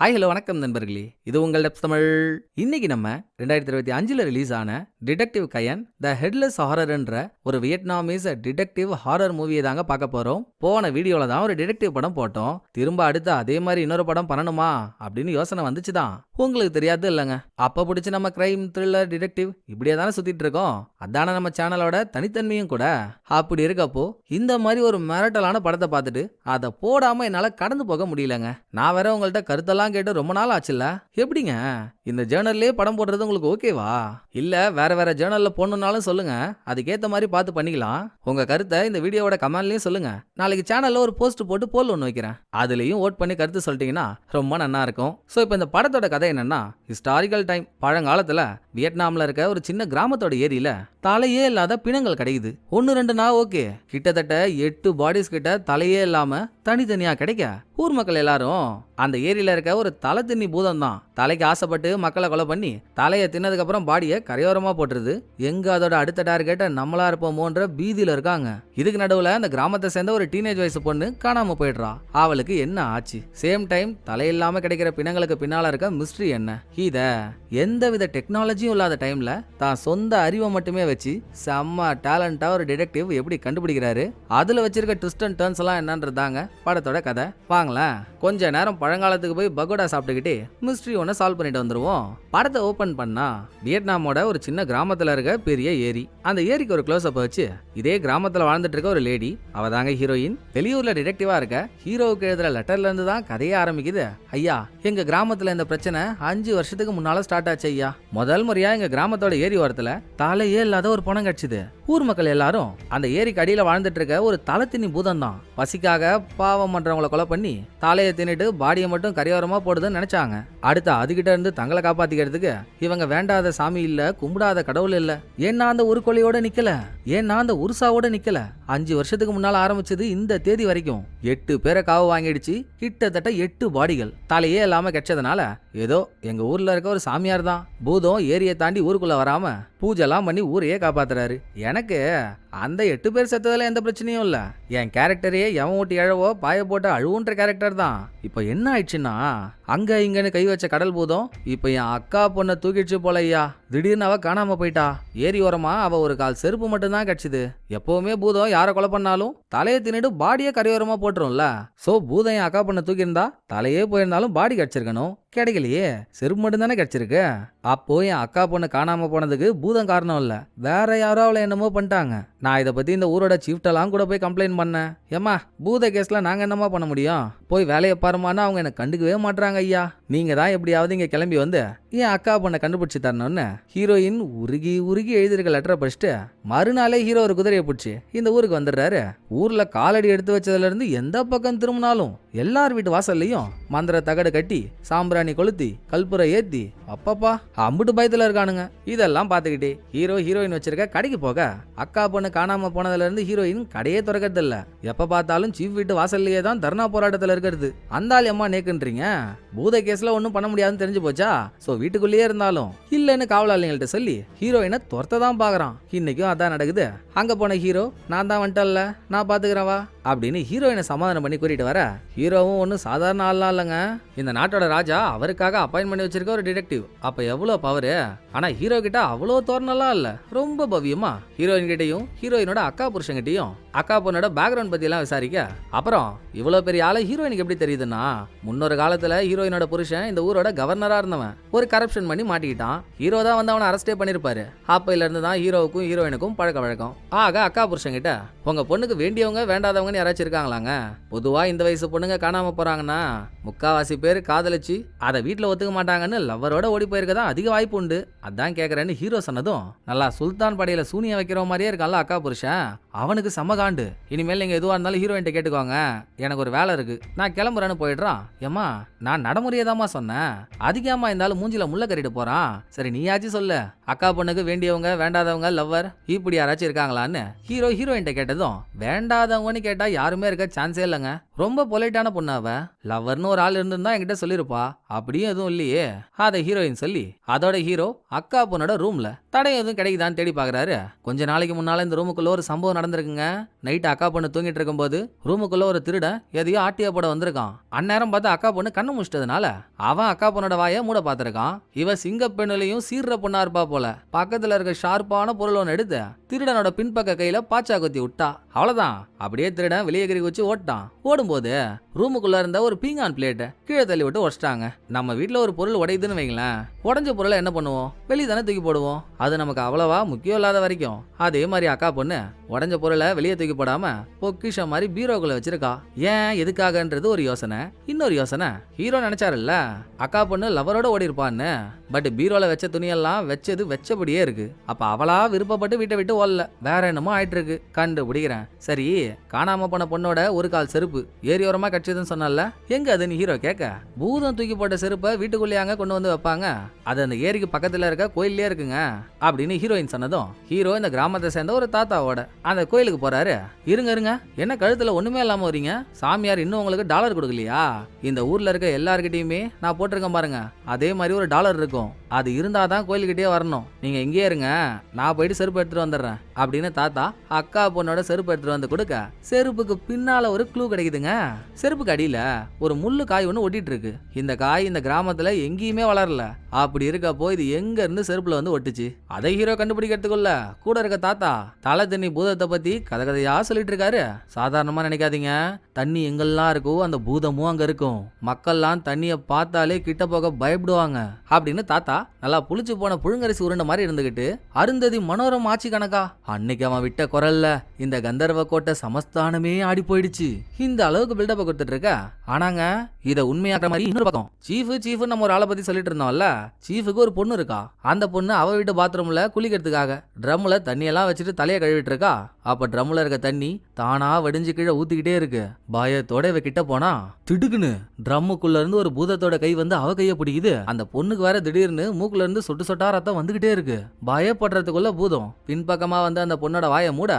Hi hello வணக்கம் நண்பர்களே, இது உங்கள் டெப்ஸ் தமிழ். இன்னைக்கு நம்ம 2025 ரிலீஸ் ஆன டிடெக்டிவ் கயன் த ஹெட்லெஸ் ஹாரர்ன்ற ஒரு வியட்நாமீஸ் டிடெக்டிவ் ஹாரர் மூவியை தாங்க பார்க்க போறோம். போன வீடியோல தான் ஒரு டிடெக்டிவ் படம் போட்டோம். திரும்ப அடுத்து அதே மாதிரி இன்னொரு படம் பண்ணணுமா அப்படின்னு யோசனை வந்துச்சுதான். உங்களுக்கு தெரியாது இல்லைங்க, அப்ப பிடிச்சி நம்ம கிரைம் த்ரில்லர் டிடெக்டிவ் இப்படியே தானே சுத்திட்டு இருக்கோம். அதான நம்ம சேனலோட தனித்தன்மையும் கூட. அப்படி இருக்கப்போ இந்த மாதிரி ஒரு மிரட்டலான படத்தை பார்த்துட்டு அதை போடாம என்னால கடந்து போக முடியலங்க. நான் வேற உங்கள்ட்ட கருத்தெல்லாம் கேட்டு ரொம்ப நாள் ஆச்சுல்ல. எப்படிங்க இந்த ஜேர்னல்லே படம் போடுறது உங்களுக்கு ஓகேவா? இல்ல வேற வேற ஜேர்னல்ல போடணும்னாலும் சொல்லுங்க, அதுக்கேத்த மாதிரி பார்த்து பண்ணிக்கலாம். உங்க கருத்தை இந்த வீடியோவோட கமெண்ட்லயும் சொல்லுங்க. நாளைக்கு சேனல்ல ஒரு போஸ்ட் போட்டு போல் ஒன்று வைக்கிறேன், அதுலயும் ஓட் பண்ணி கருத்து சொல்லிட்டீங்கன்னா ரொம்ப நல்லா இருக்கும். ஸோ இப்போ இந்த படத்தோட கதை என்னன்னா, ஹிஸ்டாரிக்கல் டைம், பழங்காலத்துல வியட்நாம்ல இருக்க ஒரு சின்ன கிராமத்தோட ஏரியில தலையே இல்லாத பிணங்கள் கிடைக்குது. 1-2 நாள் ஓகே, கிட்டத்தட்ட 8 பாடிஸ் கிட்ட தலையே இல்லாம தனித்தனியா கிடைக்க ஊர் மக்கள் எல்லாரும் அந்த ஏரியில இருக்க ஒரு தலை தின்னி பூதம் தான் தலைக்கு ஆசைப்பட்டு மக்களை கொலை பண்ணி தலையை தின்னதுக்கு அப்புறம் பாடியை கரையோரமா போட்டுருது. எங்க அதோட அடுத்த டார்கெட்ட நம்மளா இருப்போமோன்ற பீதியில இருக்காங்க. இதுக்கு நடுவுல அந்த கிராமத்தை சேர்ந்த ஒரு டீனேஜ் வயசு பொண்ணு காணாம போயிடுறா. அவளுக்கு என்ன ஆச்சு? சேம் டைம் தலையில்லாம கிடைக்கிற பிணங்களுக்கு பின்னால இருக்க மிஸ்ட்ரி என்ன? இத எந்தவித டெக்னாலஜியும் இல்லாத டைம்ல தான் சொந்த அறிவை மட்டுமே வச்சு செம்ம டேலண்டா ஒரு டிடெக்டிவ் எப்படி கண்டுபிடிக்கிறாரு, அதுல வச்சிருக்க ட்விஸ்ட் அண்ட் டர்ன்ஸ் எல்லாம் என்னன்றதாங்க படத்தோட கதை. வாங்களேன் கொஞ்ச நேரம் பழங்காலத்துக்கு போய் பகோடா சாப்பிட்டுக்கிட்டே மிஸ்ட்ரி ஒன்று சால்வ் பண்ணிட்டு வந்துருவோம். படத்தை ஓபன் பண்ணா வியட்நாமோட ஒரு சின்ன கிராமத்துல இருக்க பெரிய ஏரி. அந்த ஏரிக்கு ஒரு க்ளோஸ் அப் வச்சு இதே கிராமத்துல வாழ்ந்துட்டு இருக்க ஒரு லேடி, அவ தாங்க ஹீரோயின். வெளியூர்ல டிடெக்டிவா இருக்க ஹீரோவுக்கு எழுதுற லெட்டர்ல இருந்து தான் கதையே ஆரம்பிக்குது. ஐயா, எங்க கிராமத்துல இந்த பிரச்சனை 5 வருஷத்துக்கு முன்னால ஸ்டார்ட் ஆச்சு ஐயா. முதல் முறையா எங்க கிராமத்தோட ஏரி ஓரத்துல தலையே இல்லாத ஒரு பணம் கிடைச்சது. ஊர் மக்கள் எல்லாரும் அந்த ஏரிக்கு அடியில வாழ்ந்துட்டு இருக்க ஒரு தலை தின்னி பூதம் தான் பசிக்காக பாவம் பண்றவங்களை கொலை பண்ணி தலையை தின்னுட்டு பாடியை மட்டும் கரையோரமா போடுதுன்னு நினைச்சாங்க. அடுத்து அதுகிட்ட இருந்து தங்களை காப்பாத்திக்கிறதுக்கு இவங்க வேண்டாத சாமி இல்ல, கும்பிடாத கடவுள் இல்ல, ஏன்னா அந்த ஒரு கொலையோட நிக்கல, ஏன்னா அந்த உருசாவோட நிக்கல. 5 வருஷத்துக்கு முன்னால ஆரம்பிச்சது இந்த தேதி வரைக்கும் 8 பேரை காவு வாங்கிடுச்சு. கிட்டத்தட்ட 8 பாடிகள் தலையே இல்லாம கிடைச்சதுனால ஏதோ எங்க ஊர்ல இருக்க ஒரு சாமியார் தான் பூதம் ஏரியை தாண்டி ஊருக்குள்ள வராம பூஜெல்லாம் பண்ணி ஊரையே காப்பாத்துறாரு. எனக்கு அந்த 8 பேர் செத்ததுல எந்த பிரச்சனையும் இல்ல. என் கேரக்டரே எவன் ஓட்டி எழவோ பாய போட்டு அழுவுன்ற கேரக்டர் தான். இப்ப என்ன ஆயிடுச்சுன்னா, அங்க இங்கன்னு கை வச்ச கடல் பூதம் இப்ப என் அக்கா பொண்ணை தூக்கிடுச்சு போல ஐயா. திடீர்னு அவ காணாம போயிட்டா. ஏரி ஓரமா அவ ஒரு கால் செருப்பு மட்டும் தான் கிடைச்சது. எப்பவுமே பூதம் யாரை கொலை பண்ணாலும் தலையை தின்னுட்டு பாடியே கரையோரமா போட்டுரும்ல. சோ பூதம் என் அக்கா பொண்ணை தூக்கியிருந்தா தலையே போயிருந்தாலும் பாடி கிடைச்சிருக்கணும், கிடைக்கலையே, செருப்பு மட்டும் தானே கிடைச்சிருக்கு. அப்போ என் அக்கா பொண்ணு காணாம போனதுக்கு பூதம் காரணம் இல்ல, வேற யாரோ அவளை என்னமோ பண்ணிட்டாங்க. நான் இதை பத்தி இந்த ஊரோட சீஃப்டெல்லாம் கூட போய் கம்ப்ளைண்ட் பண்ணேன். ஏமா பூத கேஸ்ல நாங்க என்னமா பண்ண முடியும், போய் வேலையை பாருமான்னு அவங்க என்ன கண்டுக்கவே மாட்டாங்க ஐயா. நீங்க தான் எப்படியாவது இங்க கிளம்பி வந்து என் அக்கா பொண்ணை கண்டுபிடிச்சு தரணும்னு ஹீரோயின் உருகி உருகி எழுதிருக்க லெட்டரை படிச்சுட்டு மறுநாளே ஹீரோ ஒரு குதிரையை பிடிச்சி இந்த ஊருக்கு வந்துடுறாரு. ஊர்ல காலடி எடுத்து வச்சதுல இருந்து எந்த பக்கம் திரும்பினாலும் எல்லார் வீட்டு வாசல்லையும் மந்திர தகடு கட்டி சாம்பிராணி கொளுத்தி கல்புரை ஏத்தி அப்பப்பா அம்புட்டு பயத்துல இருக்கானுங்க. இதெல்லாம் பாத்துக்கிட்டே ஹீரோ ஹீரோயின் வச்சிருக்க கடைக்கு போக அக்கா பொண்ணு காணாம போனதுல இருந்து ஹீரோயின் கடையே திறக்கிறது இல்ல. எப்ப பார்த்தாலும் சீஃப் வீட்டு வாசல்லையே தான் தர்ணா போராட்டத்துல இருக்கிறது. அந்த ஆள் எம்மா நேக்குன்றீங்க, பூத கேஸ்ல ஒன்னும் பண்ண முடியாதுன்னு தெரிஞ்சு போச்சா? சோ வீட்டுக்குள்ளேயே இருந்தாலும் இல்லன்னு காவலாளிகள்கிட்ட சொல்லி ஹீரோயினை துரத்த தான் பாக்குறான். இன்னைக்கும் அதான் நடக்குது. அங்க போன ஹீரோ, நான் தான் வந்துட்டல்ல, நான் பாத்துக்கிறவா அப்படின்னு ஹீரோயினை சமாதானம் பண்ணி கூட்டிட்டு வர, ஹீரோவும் ஒன்னும் சாதாரண ஆள்லாம் இல்லைங்க. இந்த நாட்டோட ராஜா அவருக்காக அப்பாயின்ட் பண்ணி வச்சிருக்க ஒரு டிடெக்டிவ். அப்ப எவ்வளவு பவரு. ஆனா ஹீரோ கிட்ட அவ்வளோ தோரணலாம் இல்ல, ரொம்ப பவ்யமா ஹீரோயின் கிட்டையும் ஹீரோயினோட அக்கா புருஷன் கிட்டையும் அக்கா பொண்ணோட பேக்ரவுண்ட் பத்தி எல்லாம் விசாரிக்க, அப்புறம் இவ்வளவு பெரிய ஆளு ஹீரோயினுக்கு எப்படி தெரியுதுன்னா, முன்னொரு காலத்துல ஹீரோயினோட புருஷன் இந்த ஊரோட கவர்னரா இருந்தவன் ஒரு கரப்ஷன் பண்ணி மாட்டிக்கிட்டான். ஹீரோ தான் வந்து அவனை அரெஸ்டே பண்ணிருப்பாரு. அப்பையில இருந்து தான் ஹீரோவுக்கும் ஹீரோயினுக்கும் பழக்க வழக்கம். ஆக அக்கா புருஷன் கிட்ட உங்க பொண்ணுக்கு வேண்டியவங்க வேண்டாதவங்கன்னு யாராச்சும் இருக்காங்களாங்க? பொதுவா இந்த வயசு பொண்ணுங்க காணாம போறாங்கன்னா முக்காவாசி பேர் காதலிச்சு அதை வீட்டுல ஒத்துக்க மாட்டாங்கன்னு லவ்வரோட ஓடி போயிருக்கதான் அதிக வாய்ப்பு உண்டு. அதான் கேக்குறேன்னு ஹீரோ சொன்னதும் நல்லா சுல்தான் படையில சூனிய வைக்கிற மாதிரியே இருக்கான்ல அக்கா புருஷன். அவனுக்கு சமகாண்டு. இனிமேல் நீங்க எதுவா இருந்தாலும் ஹீரோயின்ட்ட கேட்டுக்கோங்க, எனக்கு ஒரு வேலை இருக்கு, நான் கிளம்புறேன்னு போயிடுறான். ஏமா நான் நடைமுறையதாமா சொன்னேன், அதிகமா இருந்தாலும் மூஞ்சில முள்ள கறிட்டு போறான். சரி நீயாச்சும் சொல்லு, அக்கா பொண்ணுக்கு வேண்டியவங்க வேண்டாதவங்க லவ்வர் இப்படி யாராச்சும் இருக்காங்களான்னு ஹீரோ ஹீரோயின்ட்ட கேட்டதும் வேண்டாதவங்கன்னு கேட்ட கேட்டா யாருமே இருக்க சான்ஸே இல்லைங்க. ரொம்ப பொலைட்டான பொண்ணு அவ. லவ்வர்னு ஒரு ஆள் இருந்திருந்தா என்கிட்ட சொல்லிருப்பா. அப்படியும் எதுவும் இல்லையே. அதை ஹீரோயின் சொல்லி அதோட ஹீரோ அக்கா பொண்ணோட ரூம்ல தடயம் எதுவும் கிடைக்குதான்னு தேடி பாக்குறாரு. கொஞ்ச நாளைக்கு முன்னால இந்த ரூமுக்குள்ள ஒரு சம்பவம் நடந்திருக்குங்க. நைட் அக்கா பொண்ணு தூங்கிட்டு இருக்கும்போது ரூமுக்குள்ள ஒரு திருடன் எதையோ ஆட்டிய போட வந்திருக்கான். அந்நேரம் பார்த்து அக்கா பொண்ணு கண்ணு முடிச்சிட்டதுனால அவன் அக்கா பொண்ணோட வாயை மூட பாத்திருக்கான். இவ சிங்க பெண்ணுலையும் சீர்ற பொண்ணா இருப்பா போல. பக்கத்துல இருக்க ஷார்ப்பான பொருள் ஒன்று எடுத்து திருடனோட பின்பக்க கையில பாச்சா குத்தி விட்டா. அவ்வளவுதான். அப்படியே திருடன் வெளியே கறி வச்சு ஓட்டான். ஓடும்போது ரூமுக்குள்ள இருந்த ஒரு பீங்கான் பிளேட்டை கீழே தள்ளி விட்டு உடச்சிட்டாங்க. நம்ம வீட்டுல ஒரு பொருள் உடையுதுன்னு வைங்களேன், உடஞ்ச பொருளை என்ன பண்ணுவோம்? வெளியே தானே தூக்கி போடுவோம். அது நமக்கு அவ்வளவா முக்கியம் இல்லாத வரைக்கும். அதே மாதிரி அக்கா பொண்ணு உடஞ்ச பொருளை வெளியே தூக்கி போடாம பொக்கிஷம் மாதிரி பீரோக்குள்ள வச்சிருக்கா. ஏன் எதுக்காகன்றது ஒரு யோசனை. இன்னொரு யோசனை, ஹீரோ நினைச்சாருல்ல அக்கா பொண்ணு லவரோட ஓடி இருப்பான்னு. பட் பீரோல வச்ச துணியெல்லாம் வச்சது வச்சபடியே இருக்கு. அப்ப அவளா விருப்பப்பட்டு வீட்டை விட்டு ஓடல, வேற என்னமோ ஆயிட்டு இருக்கு. கண்டுபிடிக்கிறேன். சரி, காணாம போன பொண்ணோட ஒரு கால் செருப்பு ஏரியோரமா கட்சிதுன்னு சொன்னால, எங்க அதுன்னு ஹீரோ கேட்க, பூதம் தூக்கி போட்ட செருப்பை வீட்டுக்குள்ளேயாங்க கொண்டு வந்து வைப்பாங்க, அது அந்த ஏரிக்கு பக்கத்துல இருக்க கோயிலே இருக்குங்க அப்படின்னு ஹீரோயின் சொன்னதும், ஹீரோ இந்த கிராமத்தை சேர்ந்த ஒரு தாத்தாவோட அந்த கோயிலுக்கு போறாரு. இருங்க இருங்க, என்ன கழுத்துல ஒண்ணுமே இல்லாம வரீங்க? சாமியார் இன்னும் உங்களுக்கு டாலர் கொடுக்கலையா? இந்த ஊர்ல இருக்க எல்லார்கிட்டயுமே நான் போட்டிருக்கேன் பாருங்க, அதே மாதிரி ஒரு டாலர் இருக்கும். அது இருந்தாதான் கோயிலுக்கிட்டே வரணும். நீங்க இங்கே இருங்க, நான் போயிட்டு செருப்பு எடுத்துட்டு வந்துடுறேன் அப்படின்னு தாத்தா அக்கா பொண்ணோட செருப்பு எடுத்துட்டு வந்து கொடுக்க, செருப்புக்கு பின்னால ஒரு க்ளூ கிடைக்குதுங்க. செருப்புக்கு அடியில ஒரு முள்ளு காய் ஒன்று ஒட்டிட்டு இருக்கு. இந்த காய் இந்த கிராமத்துல எங்கேயுமே வளரல. அப்படி இருக்கப்போ இது எங்க இருந்து செருப்புல வந்து ஒட்டுச்சு? அதை ஹீரோ கண்டுபிடிக்கிறதுக்குள்ள கூட இருக்க தாத்தா தலை தண்ணி பூதத்தை பத்தி கதை கதையா சொல்லிட்டு இருக்காரு. சாதாரணமா நினைக்காதீங்க, தண்ணி எங்கெல்லாம் இருக்கோ அந்த பூதமும் அங்க இருக்கும். மக்கள்லாம் தண்ணிய பார்த்தாலே கிட்ட போக பயப்படுவாங்க அப்படின்னு தாத்தா நல்லா புளிச்சு போன புழுங்கரிசி உருண்ட மாதிரி இருந்துகிட்டு, அருந்ததி மனோரம் ஆட்சி கணக்கா அன்னைக்கு அவன் விட்ட குரல்ல இந்த கந்தர்வ கோட்டை சமஸ்தானமே ஆடி போயிடுச்சு. இந்த அளவுக்கு பில்டப் கொடுத்துட்டு இருக்க. ஆனாங்க இத உண்மையாக்குற மாதிரி இன்னொரு பக்கம், சீஃப் நம்ம ஒரு ஆளை பத்தி சொல்லிட்டு இருந்தோம்ல, சீஃபுக்கு ஒரு பொண்ணு இருக்கா. அந்த பொண்ணு அவ வீட்டு பாத்ரூம்ல குளிக்கிறதுக்காக ட்ரம்ல தண்ணியெல்லாம் வச்சுட்டு தலையை கழுவிட்டு இருக்கா. அப்ப ட்ரம்ல இருக்க தண்ணி தானா வடிஞ்சு கீழே ஊத்திக்கிட்டே இருக்கு. பயத்தோட இவ கிட்ட போனா திடுக்குன்னு ட்ரம்முக்குள்ள இருந்து ஒரு பூதத்தோட கை வந்து அவ கைய பிடிக்குது. அந்த பொண்ணுக்கு வேற திடீர்னு மூக்குல இருந்து சொட்டு சொட்டா ரத்தம் வந்துகிட்டே இருக்கு. பயப்படுறதுக்குள்ள பூதம் பின்பக்கமா வந்து அந்த பொண்ணோட வாயை மூட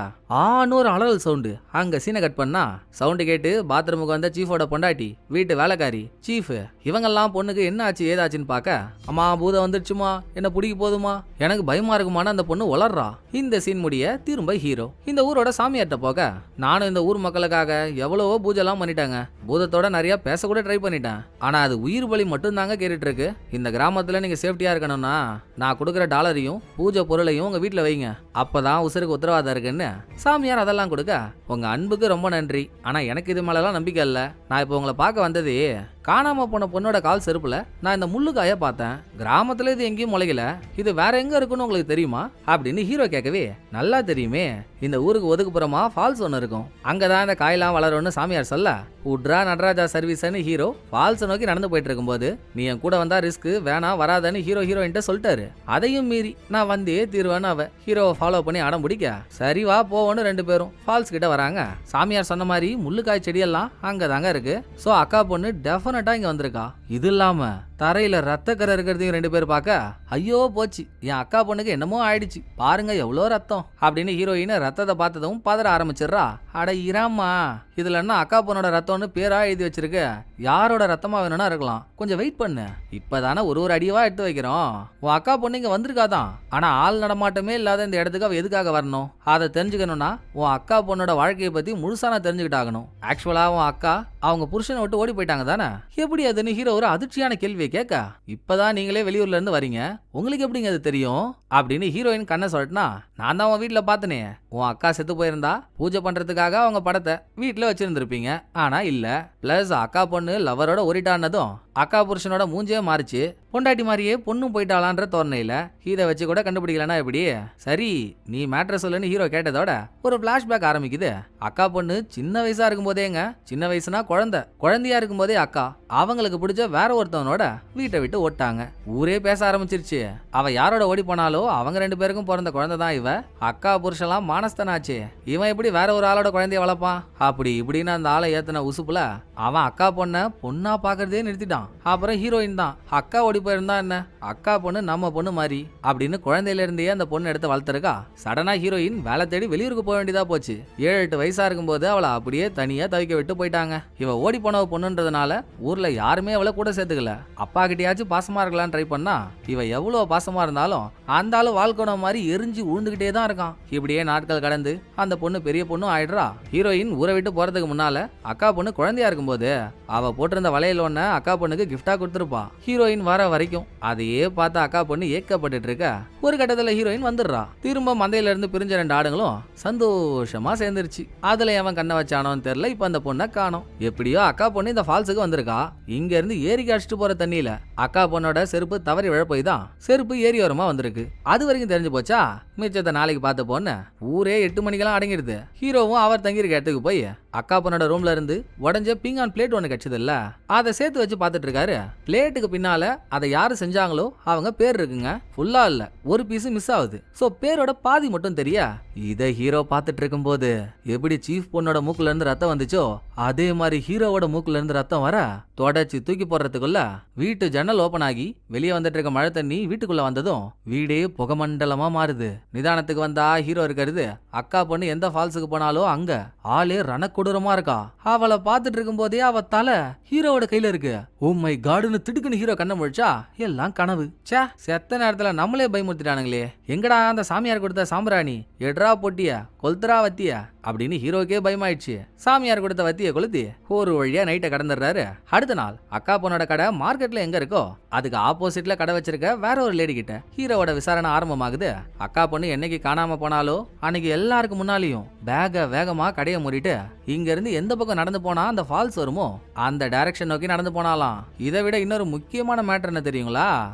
ஆன்னு ஒரு அலறல் சவுண்டு. அங்க சீனை கட் பண்ணா சவுண்டு கேட்டு பாத்ரூமுக்கு வந்த சீஃபோட பொண்டாட்டி வீட்டு வேலைக்காரி சீஃப் இவங்கெல்லாம் பொண்ணுக்கு என்ன ஆச்சு ஏதாச்சுன்னு பாக்க, அம்மா பூதம் வந்துடுச்சுமா, என்ன பிடிக்க போதுமா, எனக்கு பயமா இருக்குமான்னு அந்த பொண்ணு வளர்றா. இந்த சீன் முடிய திரும்ப ஹீரோ இந்த ஊரோட சாமியார்ட்ட போக, நானும் இந்த ஊர் மக்களுக்காக எவ்வளவோ பூஜைலாம் பண்ணிட்டாங்க, பூதத்தோட நிறைய பேச கூட ட்ரை பண்ணிட்டேன், ஆனா அது உயிர் பலி மட்டும் தாங்க கேட்டுட்டு இருக்கு. இந்த கிராமத்துல நீங்க சேஃப்டியா இருக்கணும்னா நான் கொடுக்குற டாலரையும் பூஜை பொருளையும் உங்க வீட்டுல வைங்க, அப்பதான் உசுருக்கு உத்தரவாதம் இருக்குன்னு சாமியார் அதெல்லாம் கொடுக்க, உங்க அன்புக்கு ரொம்ப நன்றி, ஆனா எனக்கு இது மேலலாம் நம்பிக்கை இல்ல. நான் இப்போ உங்களை பார்க்க வந்ததே காணாம போன பொண்ணோட கால் செருப்புல நான் இந்த முள்ளுக்காய பார்த்தேன். கிராமத்துல இது எங்கேயும் முளைக்கல, இது வேற எங்க இருக்குன்னு உங்களுக்கு தெரியுமா அப்படின்னு ஹீரோ கேட்கவே, நல்லா தெரியுமே, இந்த ஊருக்கு ஒதுக்குப்புறமா ஃபால்ஸ் ஒன்று இருக்கும், அங்கதான் இந்த காயெல்லாம் வளரும்னு சாமியார் சொல்ல, உட்ரா நடராஜா சர்வீஸ்னு ஹீரோ ஃபால்ஸ் நோக்கி நடந்து போயிட்டு இருக்கும்போது, நீ என் கூட வந்தா ரிஸ்க் வேணாம் வராதன்னு ஹீரோயின்ட்ட சொல்லிட்டாரு. அதையும் மீறி நான் வந்தே தீர்வேன்னு அவ ஹீரோவை ஃபாலோ பண்ணி அடம் பிடிக்க, சரி வா போவோன்னு ரெண்டு பேரும் ஃபால்ஸ் கிட்ட வராங்க. சாமியார் சொன்ன மாதிரி முள்ளுக்காய் செடியெல்லாம் அங்கதாங்க இருக்கு. சோ அக்கா பொண்ணு டெஃபினட்டா இங்க வந்திருக்கா. இது இல்லாம தரையில ரத்த கரை இருக்கிறதையும் ரெண்டு பேர் பார்க்க, ஐயோ போச்சு என் அக்கா பொண்ணுக்கு என்னமோ ஆயிடுச்சு பாருங்க எவ்வளோ ரத்தம் அப்படின்னு ஹீரோயின் ரத்தத்தை பார்த்ததும் பதற ஆரம்பிச்சிடுறா. அட இராமா, இதுல என்ன அக்கா பொண்ணோட ரத்தம்னு பேரா எழுதி வச்சிருக்கு, யாரோட ரத்தமா வேணும்னா இருக்கலாம், கொஞ்சம் வெயிட் பண்ணு, இப்பதானே ஒரு ஒரு அடியவா எடுத்து வைக்கிறோம். உன் அக்கா பொண்ணு இங்க வந்திருக்காதான், ஆனா ஆள் நடமாட்டமே இல்லாத இந்த இடத்துக்கு அவ எதுக்காக வரணும்? அதை தெரிஞ்சுக்கணும்னா உன் அக்கா பொண்ணோட வாழ்க்கையை பத்தி முழுசா நான் தெரிஞ்சுக்கிட்டாகணும். ஆக்சுவலா உன் அக்கா அவங்க புருஷனை விட்டு ஓடி போயிட்டாங்க தானே, எப்படி அதுன்னு ஹீரோ ஒரு அதிர்ச்சியான கேள்வியை கேட்க, இப்பதான் நீங்களே வெளியூர்ல இருந்து வரீங்க, உங்களுக்கு எப்படிங்க அது தெரியும் அப்படின்னு ஹீரோயின் கண்ணை சொல்லட்டுனா, நான் தான் உன் வீட்டுல பார்த்தனே, உன் அக்கா செத்து போயிருந்தா பூஜை பண்றதுக்காக அவங்க படத்தை வீட்டுல வச்சிருந்திருப்பீங்க, ஆனா இல்ல, பிளஸ் அக்கா பொண்ணு லவரோட ஒரிட்டானதும் அக்கா புருஷனோட மூஞ்சே மாறிச்சு, பொண்டாட்டி மாதிரியே பொண்ணும் போயிட்டாளான்ற தோரணையில இதை வச்சு கூட கண்டுபிடிக்கலனா எப்படி? சரி நீ மேட்ரு சொல்லுன்னு ஹீரோ கேட்டதோட ஒரு பிளாஷ்பேக் ஆரம்பிக்குது. அக்கா பொண்ணு சின்ன வயசா இருக்கும் போதேங்க, சின்ன வயசுனா குழந்தையா இருக்கும் போதே அக்கா அவங்களுக்கு பிடிச்ச வேற ஒருத்தவனோட வீட்டை விட்டு ஓட்டாங்க. ஊரே பேச ஆரம்பிச்சிருச்சு, அவ யாரோட ஓடி போனாலோ அவங்க ரெண்டு பேருக்கும் பிறந்த குழந்தை தான் இவ. அக்கா புருஷன்லாம் மானஸ்தனாச்சு, இவன் எப்படி வேற ஒரு ஆளோட குழந்தைய வளர்ப்பான்? அப்படி இப்படின்னு அந்த ஆளை ஏத்தன உசுப்புல அவன் அக்கா பொண்ண பொண்ணா பாக்குறதே நிறுத்திட்டான். அப்புறம் ஹீரோயின் தான் அக்கா ஓடி ஓடி போயிருந்தா என்ன, அக்கா பொண்ணு நம்ம பொண்ணு மாதிரி அப்படின்னு குழந்தையில இருந்தே அந்த பொண்ணு எடுத்து வளர்த்துருக்கா. சடனா ஹீரோயின் வேலை தேடி வெளியூருக்கு போக வேண்டியதா போச்சு. 7-8 வயசா இருக்கும்போது அவளை அப்படியே தனியா தவிக்க விட்டு போயிட்டாங்க. இவ ஓடி போனவ பொண்ணுன்றதுனால ஊர்ல யாருமே அவளை கூட சேர்த்துக்கல. அப்பா கிட்டயாச்சும் பாசமா இருக்கலாம்னு ட்ரை பண்ணா இவ எவ்வளவு பாசமா இருந்தாலும் அந்த ஆளு வாழ்க்கை மாதிரி எரிஞ்சு உழுந்துகிட்டே தான் இருக்கான். இப்படியே நாட்கள் கடந்து அந்த பொண்ணு பெரிய பொண்ணும் ஆயிடுறா. ஹீரோயின் ஊரை விட்டு போறதுக்கு முன்னால அக்கா பொண்ணு குழந்தையா இருக்கும்போது அவ போட்டிருந்த வளையல் ஒண்ண அக்கா பொண்ணுக்கு கிஃப்டா கொடுத்துருப்பா. ஹீரோயின் வர வரைக்கும் அதையே பார்த்து அக்கா பொண்ணு ஏக்கப்பட்டு இருக்க ஒரு கட்டத்துல ஹீரோயின் வந்துடுறா. திரும்ப மந்தையில இருந்து பிரிஞ்ச 2 ஆடுங்களும் சந்தோஷமா சேர்ந்துருச்சு. அதுல அவன் கண்ணை வச்சானோன்னு தெரியல. இப்ப அந்த பொண்ணை காணோம். எப்படியோ அக்கா பொண்ணு இந்த ஃபால்ஸுக்கு வந்திருக்கா. இங்க இருந்து ஏரிக்கு அடிச்சுட்டு போற தண்ணியில அக்கா பொண்ணோட செருப்பு தவறி விழ போய் தான் செருப்பு ஏரி ஓரமா வந்திருக்கு. அது வரைக்கும் தெரிஞ்சு போச்சா? மிச்சத்தை நாளைக்கு பார்த்த பொண்ணு ஊரே 8 மணிக்கெல்லாம் அடங்கிடுது. ஹீரோவும் அவர் தங்கியிருக்க இடத்துக்கு போய் அக்கா பொண்ணோட ரூம்ல இருந்து உடஞ்ச பீங்கான் பிளேட் ஒன்று கிடைச்சது இல்ல, அதை சேர்த்து வச்சு பார்த்துட்டு இருக்காரு. பிளேட்டுக்கு பின்னால அதை யாரு செஞ்சாங்களோ அவங்க பேர் இருக்குங்க. ஃபுல்லா இல்ல, ஒரு பீஸ் மிஸ் ஆகுது. சோ பேரோட பாதி மட்டும் தெரியா. இதை ஹீரோ பார்த்துட்டு இருக்கும் போது எப்படி சீஃப் பொண்ணோட மூக்குல இருந்து ரத்தம் வந்துச்சோ அதே மாதிரி ஹீரோவோட மூக்குல இருந்து ரத்தம் வர தொடச்சி தூக்கி போடுறதுக்குள்ள வீட்டு ஜன்னல் ஓபன் ஆகி வெளியே வந்துட்டு இருக்க மழை தண்ணி வீட்டுக்குள்ள வந்ததும் வீடே புகமண்டலமா மாறுது. நிதானத்துக்கு வந்தா ஹீரோ இருக்கிறது அக்கா பொண்ணு எந்த ஃபால்ஸுக்கு போனாலும் அங்க ஆளே ரணக்கொடூரமா இருக்கா. அவளை பார்த்துட்டு இருக்கும் போதே அவ தலை ஹீரோவோட கையில இருக்கு. ஓ மை காடுன்னு திடுக்குன்னு ஹீரோ கண்ண முழிச்சா எல்லாம் கனவு. சே, செத்த நேரத்துல நம்மளே பயமுறுத்திட்டானுங்களே. எங்கடா அந்த சாமியார் கொடுத்த சாம்பிராணி, எட்ரா பொட்டிய கொல்தரா வத்திய அப்படின்னு ஹீரோக்கே பயமாயிடுச்சு. சாமியார் கொடுத்த வத்திய கொளுத்தி ஒரு வழியா நைட்டை கடந்துடுறாரு. அடுத்த நாள் அக்கா பொண்ணோட கடை மார்க்கெட்ல எங்க இருக்கோ அதுக்கு ஆப்போசிட்ல கடை வச்சிருக்க வேற ஒரு லேடி கிட்ட ஹீரோவோட விசாரணை ஆரம்பமாகுது. அக்கா பொண்ணு என்னைக்கு காணாம போனாலோ அன்னைக்கு எல்லாருக்கும் முன்னாலையும் பேக வேகமா கடையை மூடிட்டு இங்க இருந்து எந்த பக்கம் நடந்து போனா அந்த ஃபால்ஸ் வருமோ அந்த டைரக்ஷன் நோக்கி நடந்து போனாலாம். இதை விட இன்னொரு முக்கியமான மேட்டர் என்ன தெரியுங்களா?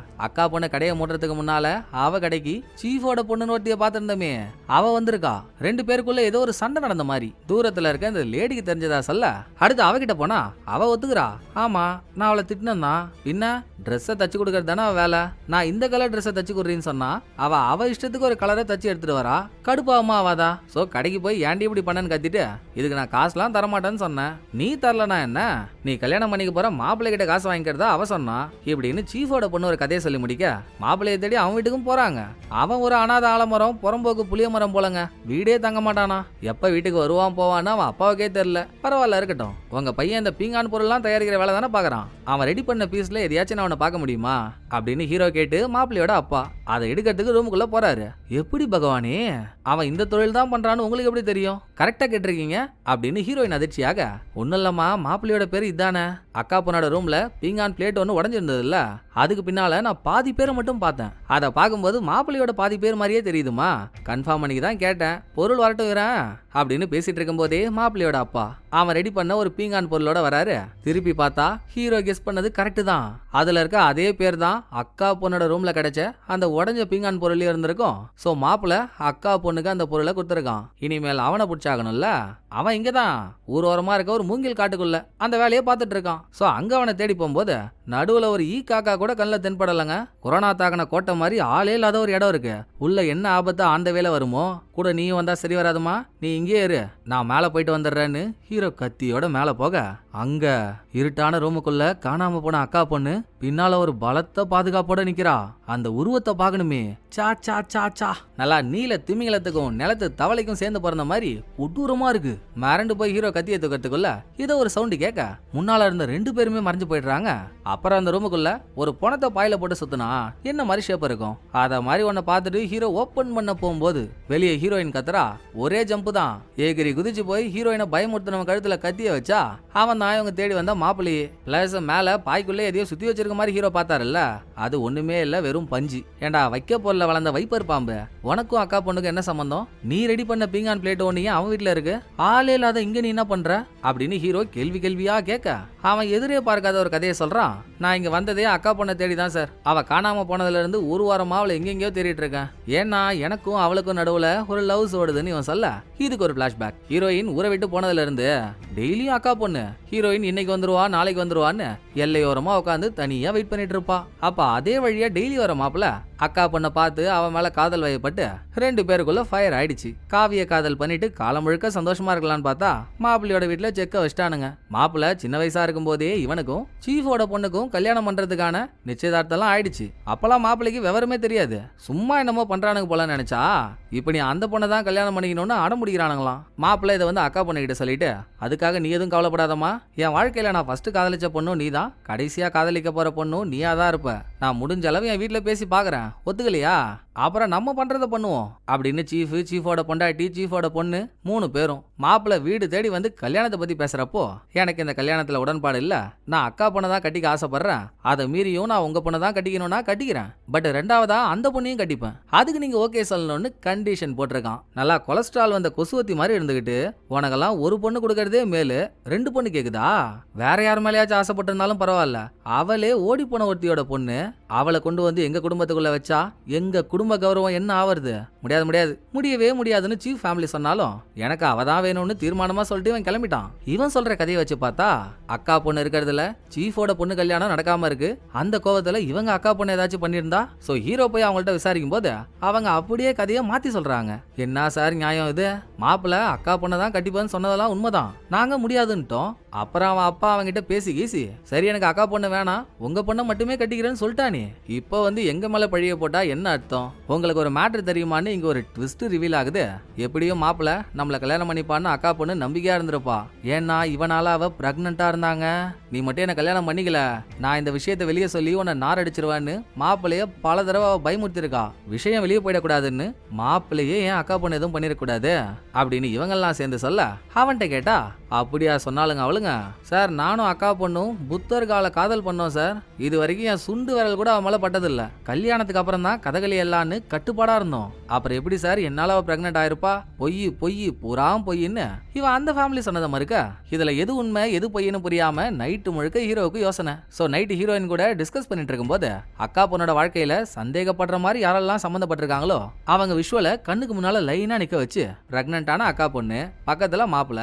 அக்கா பொண்ணு கடையை மூடுறதுக்கு முன்னால அவ கடைக்கு சீஃபோட பொண்ணு ஒருத்திய பாத்திருந்தமே அவ வந்திருக்கா. 2 பேருக்குள்ள ஏதோ ஒரு சண்டை நடந்த மாதிரி தூரத்துல இருக்க இந்த லேடிக்கு தெரிஞ்சதா சொல்ல அடுத்து அவகிட்ட போனா அவ ஒத்துக்கிறா. ஆமா, நான் அவளை திட்டினா பின்ன ட்ரெஸ்ஸை தச்சு கொடுக்கறது தானே வேலை. நான் இந்த கலர் ட்ரெஸ்ஸை தச்சு கொடுறேன்னு சொன்னா அவ இஷ்டத்துக்கு ஒரு கலரை தச்சு எடுத்துட்டு வரா. கடுப்பாவமா ஆவாதா? சோ கடைக்கு போய் ஏன்டி இப்படி பண்ணன்னு கத்திட்டு இதுக்கு நான் காசுலாம் தரமாட்டேன்னு சொன்னேன். நீ தரலனா என்ன, நீ கல்யாணம் பண்ணிக்க போற மாப்பிள்ளை கிட்ட காசு வாங்கிக்கிறதா அவ சொன்னா இப்படின்னு சீஃபோட பொண்ணு ஒரு கதையை சொல்லி முடிக்க மாப்பிள்ளையை தேடி அவன் வீட்டுக்கும் போறாங்க. அவன் ஒரு அனாத ஆலமரம் புறம்போக்கு புளிய மரம் போலங்க. வீடே தங்க மாட்டானா. எப்ப வீட்டுக்கு வருவான் போவான்னு அவன் அப்பாவுக்கே தெரியல. பரவாயில்ல இருக்கட்டும், உங்க பையன் இந்த பீங்கான் பொருள்லாம் தயாரிக்கிற வேலை தானே பாக்குறான். அவன் ரெடி பண்ண பீஸ்ல எதையாச்சும் அவனை பார்க்க முடியுமா அப்படின்னு ஹீரோ கேட்டு மாப்பிள்ளையோட அப்பா அதை எடுக்கிறதுக்கு ரூமுக்குள்ள போறாரு. எப்படி பகவானே, அவன் இந்த தொழில் தான் பண்றான்னு உங்களுக்கு எப்படி தெரியும்? கரெக்டா கேட்டிருக்கீங்க அப்படின்னு ஹீரோயின் அதிர்ச்சியாக. ஒன்னும் இல்லம்மா, மாப்பிள்ளையோட பேர் இதானே. அக்கா பொண்ணோட ரூம்ல பீங்கான் பிளேட் ஒன்று உடஞ்சிருந்தது இல்ல, அதுக்கு பின்னால நான் பாதி பேரை மட்டும் பார்த்தேன். அதை பார்க்கும்போது மாப்பிள்ளையோட பாதி பேர் மாதிரியே தெரியுதுமா. கன்ஃபார்ம் பண்ணிக்கு தான் கேட்டேன், பொருள் வரட்டும் அப்படின்னு பேசிட்டு இருக்கும் போதே மாப்பிள்ளையோட அப்பா அவன் ரெடி பண்ண ஒரு பீங்கான் பொருளோட வராரு. திருப்பி பார்த்தா ஹீரோ கெஸ் பண்ணது கரெக்ட் தான். அதுல இருக்க அதே பேர் தான் அக்கா பொண்ணோட ரூம்ல கிடைச்ச அந்த உடஞ்ச பீங்கான் பொருளே இருந்திருக்கும். சோ மாப்பிள்ள அக்கா பொண்ணுக்கு அந்த பொருளை கொடுத்துருக்கான். இனிமேல் அவனை பிடிச்சாகணும்ல. அவன் இங்கதான் ஊரோரமா இருக்க ஒரு மூங்கில் காட்டுக்குள்ள அந்த வேலையை பார்த்துட்டு இருக்கான். சோ அங்க அவனை தேடி போகும்போது நடுவுல ஒரு ஈ காக்கா கூட கண்ணில் தென்படலைங்க. கொரோனா தாக்கின கோட்டை மாதிரி ஆளே இல்லாத ஒரு இடம் இருக்கு. உள்ள என்ன ஆபத்து அந்த வேலை வருமோ, கூட நீயும் வந்தா சரி வராதுமா, நீ இங்கே இரு, நான் மேல போயிட்டு வந்துடுறேன்னு ஹீரோ கத்தியோட மேல போக அங்க இருட்டான ரூமுக்குள்ள காணாம போன அக்கா பொண்ணு பின்னால ஒரு பலத்த பாதுகாப்போட நிக்கிறா. அந்த உருவத்தை பாக்கணுமே, சா சா சா சா நல்லா நீல திமிங்கலத்துக்கும் நிலத்து தவளைக்கும் சேர்ந்து பிறந்த மாதிரி கொடூரமா இருக்கு. மறண்டு போய் ஹீரோ கத்தியை தூக்கிறதுக்குள்ள இதோ ஒரு சவுண்டு கேட்க முன்னால இருந்த 2 பேருமே மறைஞ்சு போயிடுறாங்க. அப்புறம் அந்த ரூமுக்குள்ள ஒரு பணத்தை பாயில போட்டு சுத்தினா என்ன மாதிரி ஷேப் இருக்கும் அத மாதிரி ஒன்ன பார்த்துட்டு ஹீரோ ஓபன் பண்ண போகும்போது வெளியே ஹீரோயின் கத்துறா. ஒரே ஜம்பு தான், ஏகிரி குதிச்சு போய் ஹீரோயினை பயமுறுத்தினவன் கழுத்துல கத்திய வச்சா அவன் தான் இவங்க தேடி வந்தா மாப்பிள்ளை. பிளஸ் மேல பாய்க்குள்ளே எதையோ சுத்தி வச்சிருக்க மாதிரி ஹீரோ பார்த்தாருல்ல, அது ஒண்ணுமே இல்ல, வெறும் பஞ்சு. ஏண்டா வைக்க பொருள வளர்ந்த வைப்பர் பாம்பு, உனக்கும் அக்கா பொண்ணுக்கு என்ன சம்பந்தம்? நீ ரெடி பண்ண பீங்கான் பிளேட் ஒன்னையே அவன் வீட்டுல இருக்கு, ஆளே இல்லாத இங்க நீ என்ன பண்ற அப்படின்னு ஹீரோ கேள்வியா கேட்க அவன் எதிரே பார்க்காத ஒரு கதையை சொல்றான். நான் இங்க வந்ததே அக்கா பொண்ணை தேடிதான் சார். அவ காணாம போனதுல இருந்து ஒரு வாரமா அவளை எங்கெங்கயோ தேடிட்டு இருக்கேன். ஏன்னா எனக்கும் அவளுக்கும் நடுவுல ஒரு லவ்ஸ் ஓடுதுன்னு இவன் சொல்ல இது இதுக்கு ஒரு பிளாஷ்பேக். ஹீரோயின் ஊரை விட்டு போனதுல இருந்து டெய்லியும் அக்கா பொண்ணு ஹீரோயின் இன்னைக்கு வந்துருவா நாளைக்கு வந்துருவான்னு எல்லையோரமா உட்காந்து தனியா வெயிட் பண்ணிட்டு இருப்பா. அப்ப அதே வழியா டெய்லி வர மாப்பிள்ள அக்கா பொண்ணை பார்த்து அவன் மேல காதல் வயப்பட்டு 2 பேருக்குள்ள ஃபயர் ஆயிடுச்சு. காவிய காதல் பண்ணிட்டு காலம் முழுக்க சந்தோஷமா இருக்கலாம்னு பார்த்தா மாப்பிள்ளையோட வீட்டுல செக்க வச்சிட்டானுங்க. மாப்பிள்ள சின்ன வயசா இருக்கும் போதே இவனுக்கும் சீஃபோட பொண்ணுக்கும் கல்யாணம் பண்றதுக்கான நிச்சயதார்த்தம் ஆயிடுச்சு. அப்பெல்லாம் மாப்பிள்ளைக்கு விவரமே தெரியாது. சும்மா என்னமோ பண்றானுங்க போல நினைச்சா இப்ப நீ அந்த பொண்ணை தான் கல்யாணம் பண்ணிக்கணும்னு அடம் முடிக்கிறானுங்களாம். மாப்பிள்ளை இதை வந்து அக்கா பொண்ணு கிட்ட சொல்லிட்டு, அதுக்காக நீ எதுவும் கவலைப்படாதம்மா, என் வாழ்க்கையில நான் ஃபர்ஸ்ட் காதலிச்ச பொண்ணும் நீ தான், கடைசியா காதலிக்க போற பொண்ணும் நீயா தான் இருப்ப. நான் முடிஞ்ச அளவு என் வீட்டுல பேசி பாக்குறேன், ஒத்துக்கலையா அப்புறம் நம்ம பண்றத பண்ணுவோம் அப்படின்னு சீஃபோட பொண்டாட்டி சீஃபோட பொண்ணு 3 பேரும் மாப்பிள்ளை வீடு தேடி வந்து கல்யாணத்தை பத்தி பேசுறப்போ, எனக்கு இந்த கல்யாணத்துல உடன்பாடு இல்ல, நான் அக்கா பொண்ணை தான் கட்டிக்க ஆசைப்படுறேன், அதை மீறியும் நான் உங்க பொண்ணை தான் கட்டிக்கணும்னா கட்டிக்கிறேன், பட் 2வதா அந்த பொண்ணையும் கட்டிப்பேன், அதுக்கு நீங்க ஓகே சொல்லணும்னு கண்டிஷன் போட்டிருக்கான். நல்லா கொலஸ்ட்ரால் வந்த கொசுவத்தி மாதிரி இருந்துகிட்டு உனக்கெல்லாம் ஒரு பொண்ணு கொடுக்கறதே மேலு 2 பொண்ணு கேக்குதா, வேற யார் மேலேயாச்சும் ஆசைப்பட்டு இருந்தாலும் பரவாயில்ல, அவளே ஓடி போன ஒருத்தியோட பொண்ணு, அவளை கொண்டு வந்து எங்க குடும்பத்துக்குள்ள வச்சா எங்க குடும்ப கௌரவம் என்ன ஆவறது? முடியவே முடியாதுன்னு சீஃப் ஃபேமிலி சொன்னாலும் எனக்கு அவதான் வேணும்னு தீர்மானமா சொல்லிட்டு இவன் கிளம்பிட்டான். இவன் சொல்ற கதையை வச்சு பார்த்தா அக்கா பொண்ணு இருக்கிறதுல சீஃபோட பொண்ணு கல்யாணம் நடக்காம இருக்கு. அந்த கோவத்துல இவங்க அக்கா பொண்ணு ஏதாச்சும் பண்ணிருந்தா சோ ஹீரோ போய் அவங்கள்ட்ட விசாரிக்கும் போது அவங்க அப்படியே கதையை மாத்தி சொல்றாங்க. என்ன சார் நியாயம் இது? மாப்பிள்ள அக்கா பொண்ணை தான் கட்டிப்பேன்னு சொன்னதெல்லாம் உண்மைதான், நாங்க முடியாதுன்ட்டோம். அப்புறம் அவன் அப்பா அவங்கிட்ட பேசி கீசி சரி எனக்கு அக்கா பொண்ணு வேணாம் உங்க பொண்ணை மட்டுமே கட்டிக்கிறேன்னு சொல்லிட்டானே. இப்போ வந்து எங்க மேல பழிய போட்டா என்ன அர்த்தம்? உங்களுக்கு ஒரு மேட்டர் தெரியுமான்னு இங்க ஒரு ட்விஸ்ட் ரிவீல் ஆகுது. எப்படியும் மாப்பிள்ள நம்மள கல்யாணம் பண்ணிப்பான்னு அக்கா பொண்ணு நம்பிக்கையா இருந்திருப்பா. ஏன்னா இவனால அவ பிரெக்னண்டா இருந்தாங்க. நீ மட்டும் என்ன கல்யாணம் பண்ணிக்கல, நான் இந்த விஷயத்தை வெளியே சொல்லி உன்னை நார் அடிச்சிருவான்னு மாப்பிள்ளைய பல தடவை பயமுறுத்திருக்கா. விஷயம் வெளியே போயிடக்கூடாதுன்னு மாப்பிள்ளையே ஏன் அக்கா பொண்ணு எதுவும் பண்ணிடக்கூடாது அப்படின்னு இவங்கெல்லாம் சேர்ந்து சொல்ல அவன்கிட்ட கேட்டா, அப்படியா சொன்னாலுங்க அவளுங்க, சார் நானும் அக்கா பொண்ணும் புத்தர் கால காதல் பண்ணோம் சார், இது வரைக்கும் என் சுண்டு விரல் கூட அவன் மேல பட்டதில்ல, கல்யாணத்துக்கு அப்புறம் தான் கதகளி எல்லான்னு கட்டுப்பாடா இருந்தோம், அப்புறம் எப்படி சார் என்னால அவ பிரெக்னென்ட் ஆயிருப்பா? பொய் புறாம் பொய்ன்னு இவன் அந்த ஃபேமிலி சொன்னதை மறுக்க இதுல எது உண்மை எது பொய்ன்னு புரியாம நைட்டு முழுக்க ஹீரோவுக்கு யோசனை. சோ நைட்டு ஹீரோயின் கூட டிஸ்கஸ் பண்ணிட்டு இருக்கும்போது அக்கா பொண்ணோட வாழ்க்கையில சந்தேகப்படுற மாதிரி யாரெல்லாம் சம்பந்தப்பட்டிருக்காங்களோ அவங்க விஷுவல கண்ணுக்கு முன்னால லைனா நிக்க வச்சு பிரெக்னென்டான அக்கா பொண்ணு பக்கத்துல மாப்பிள்ள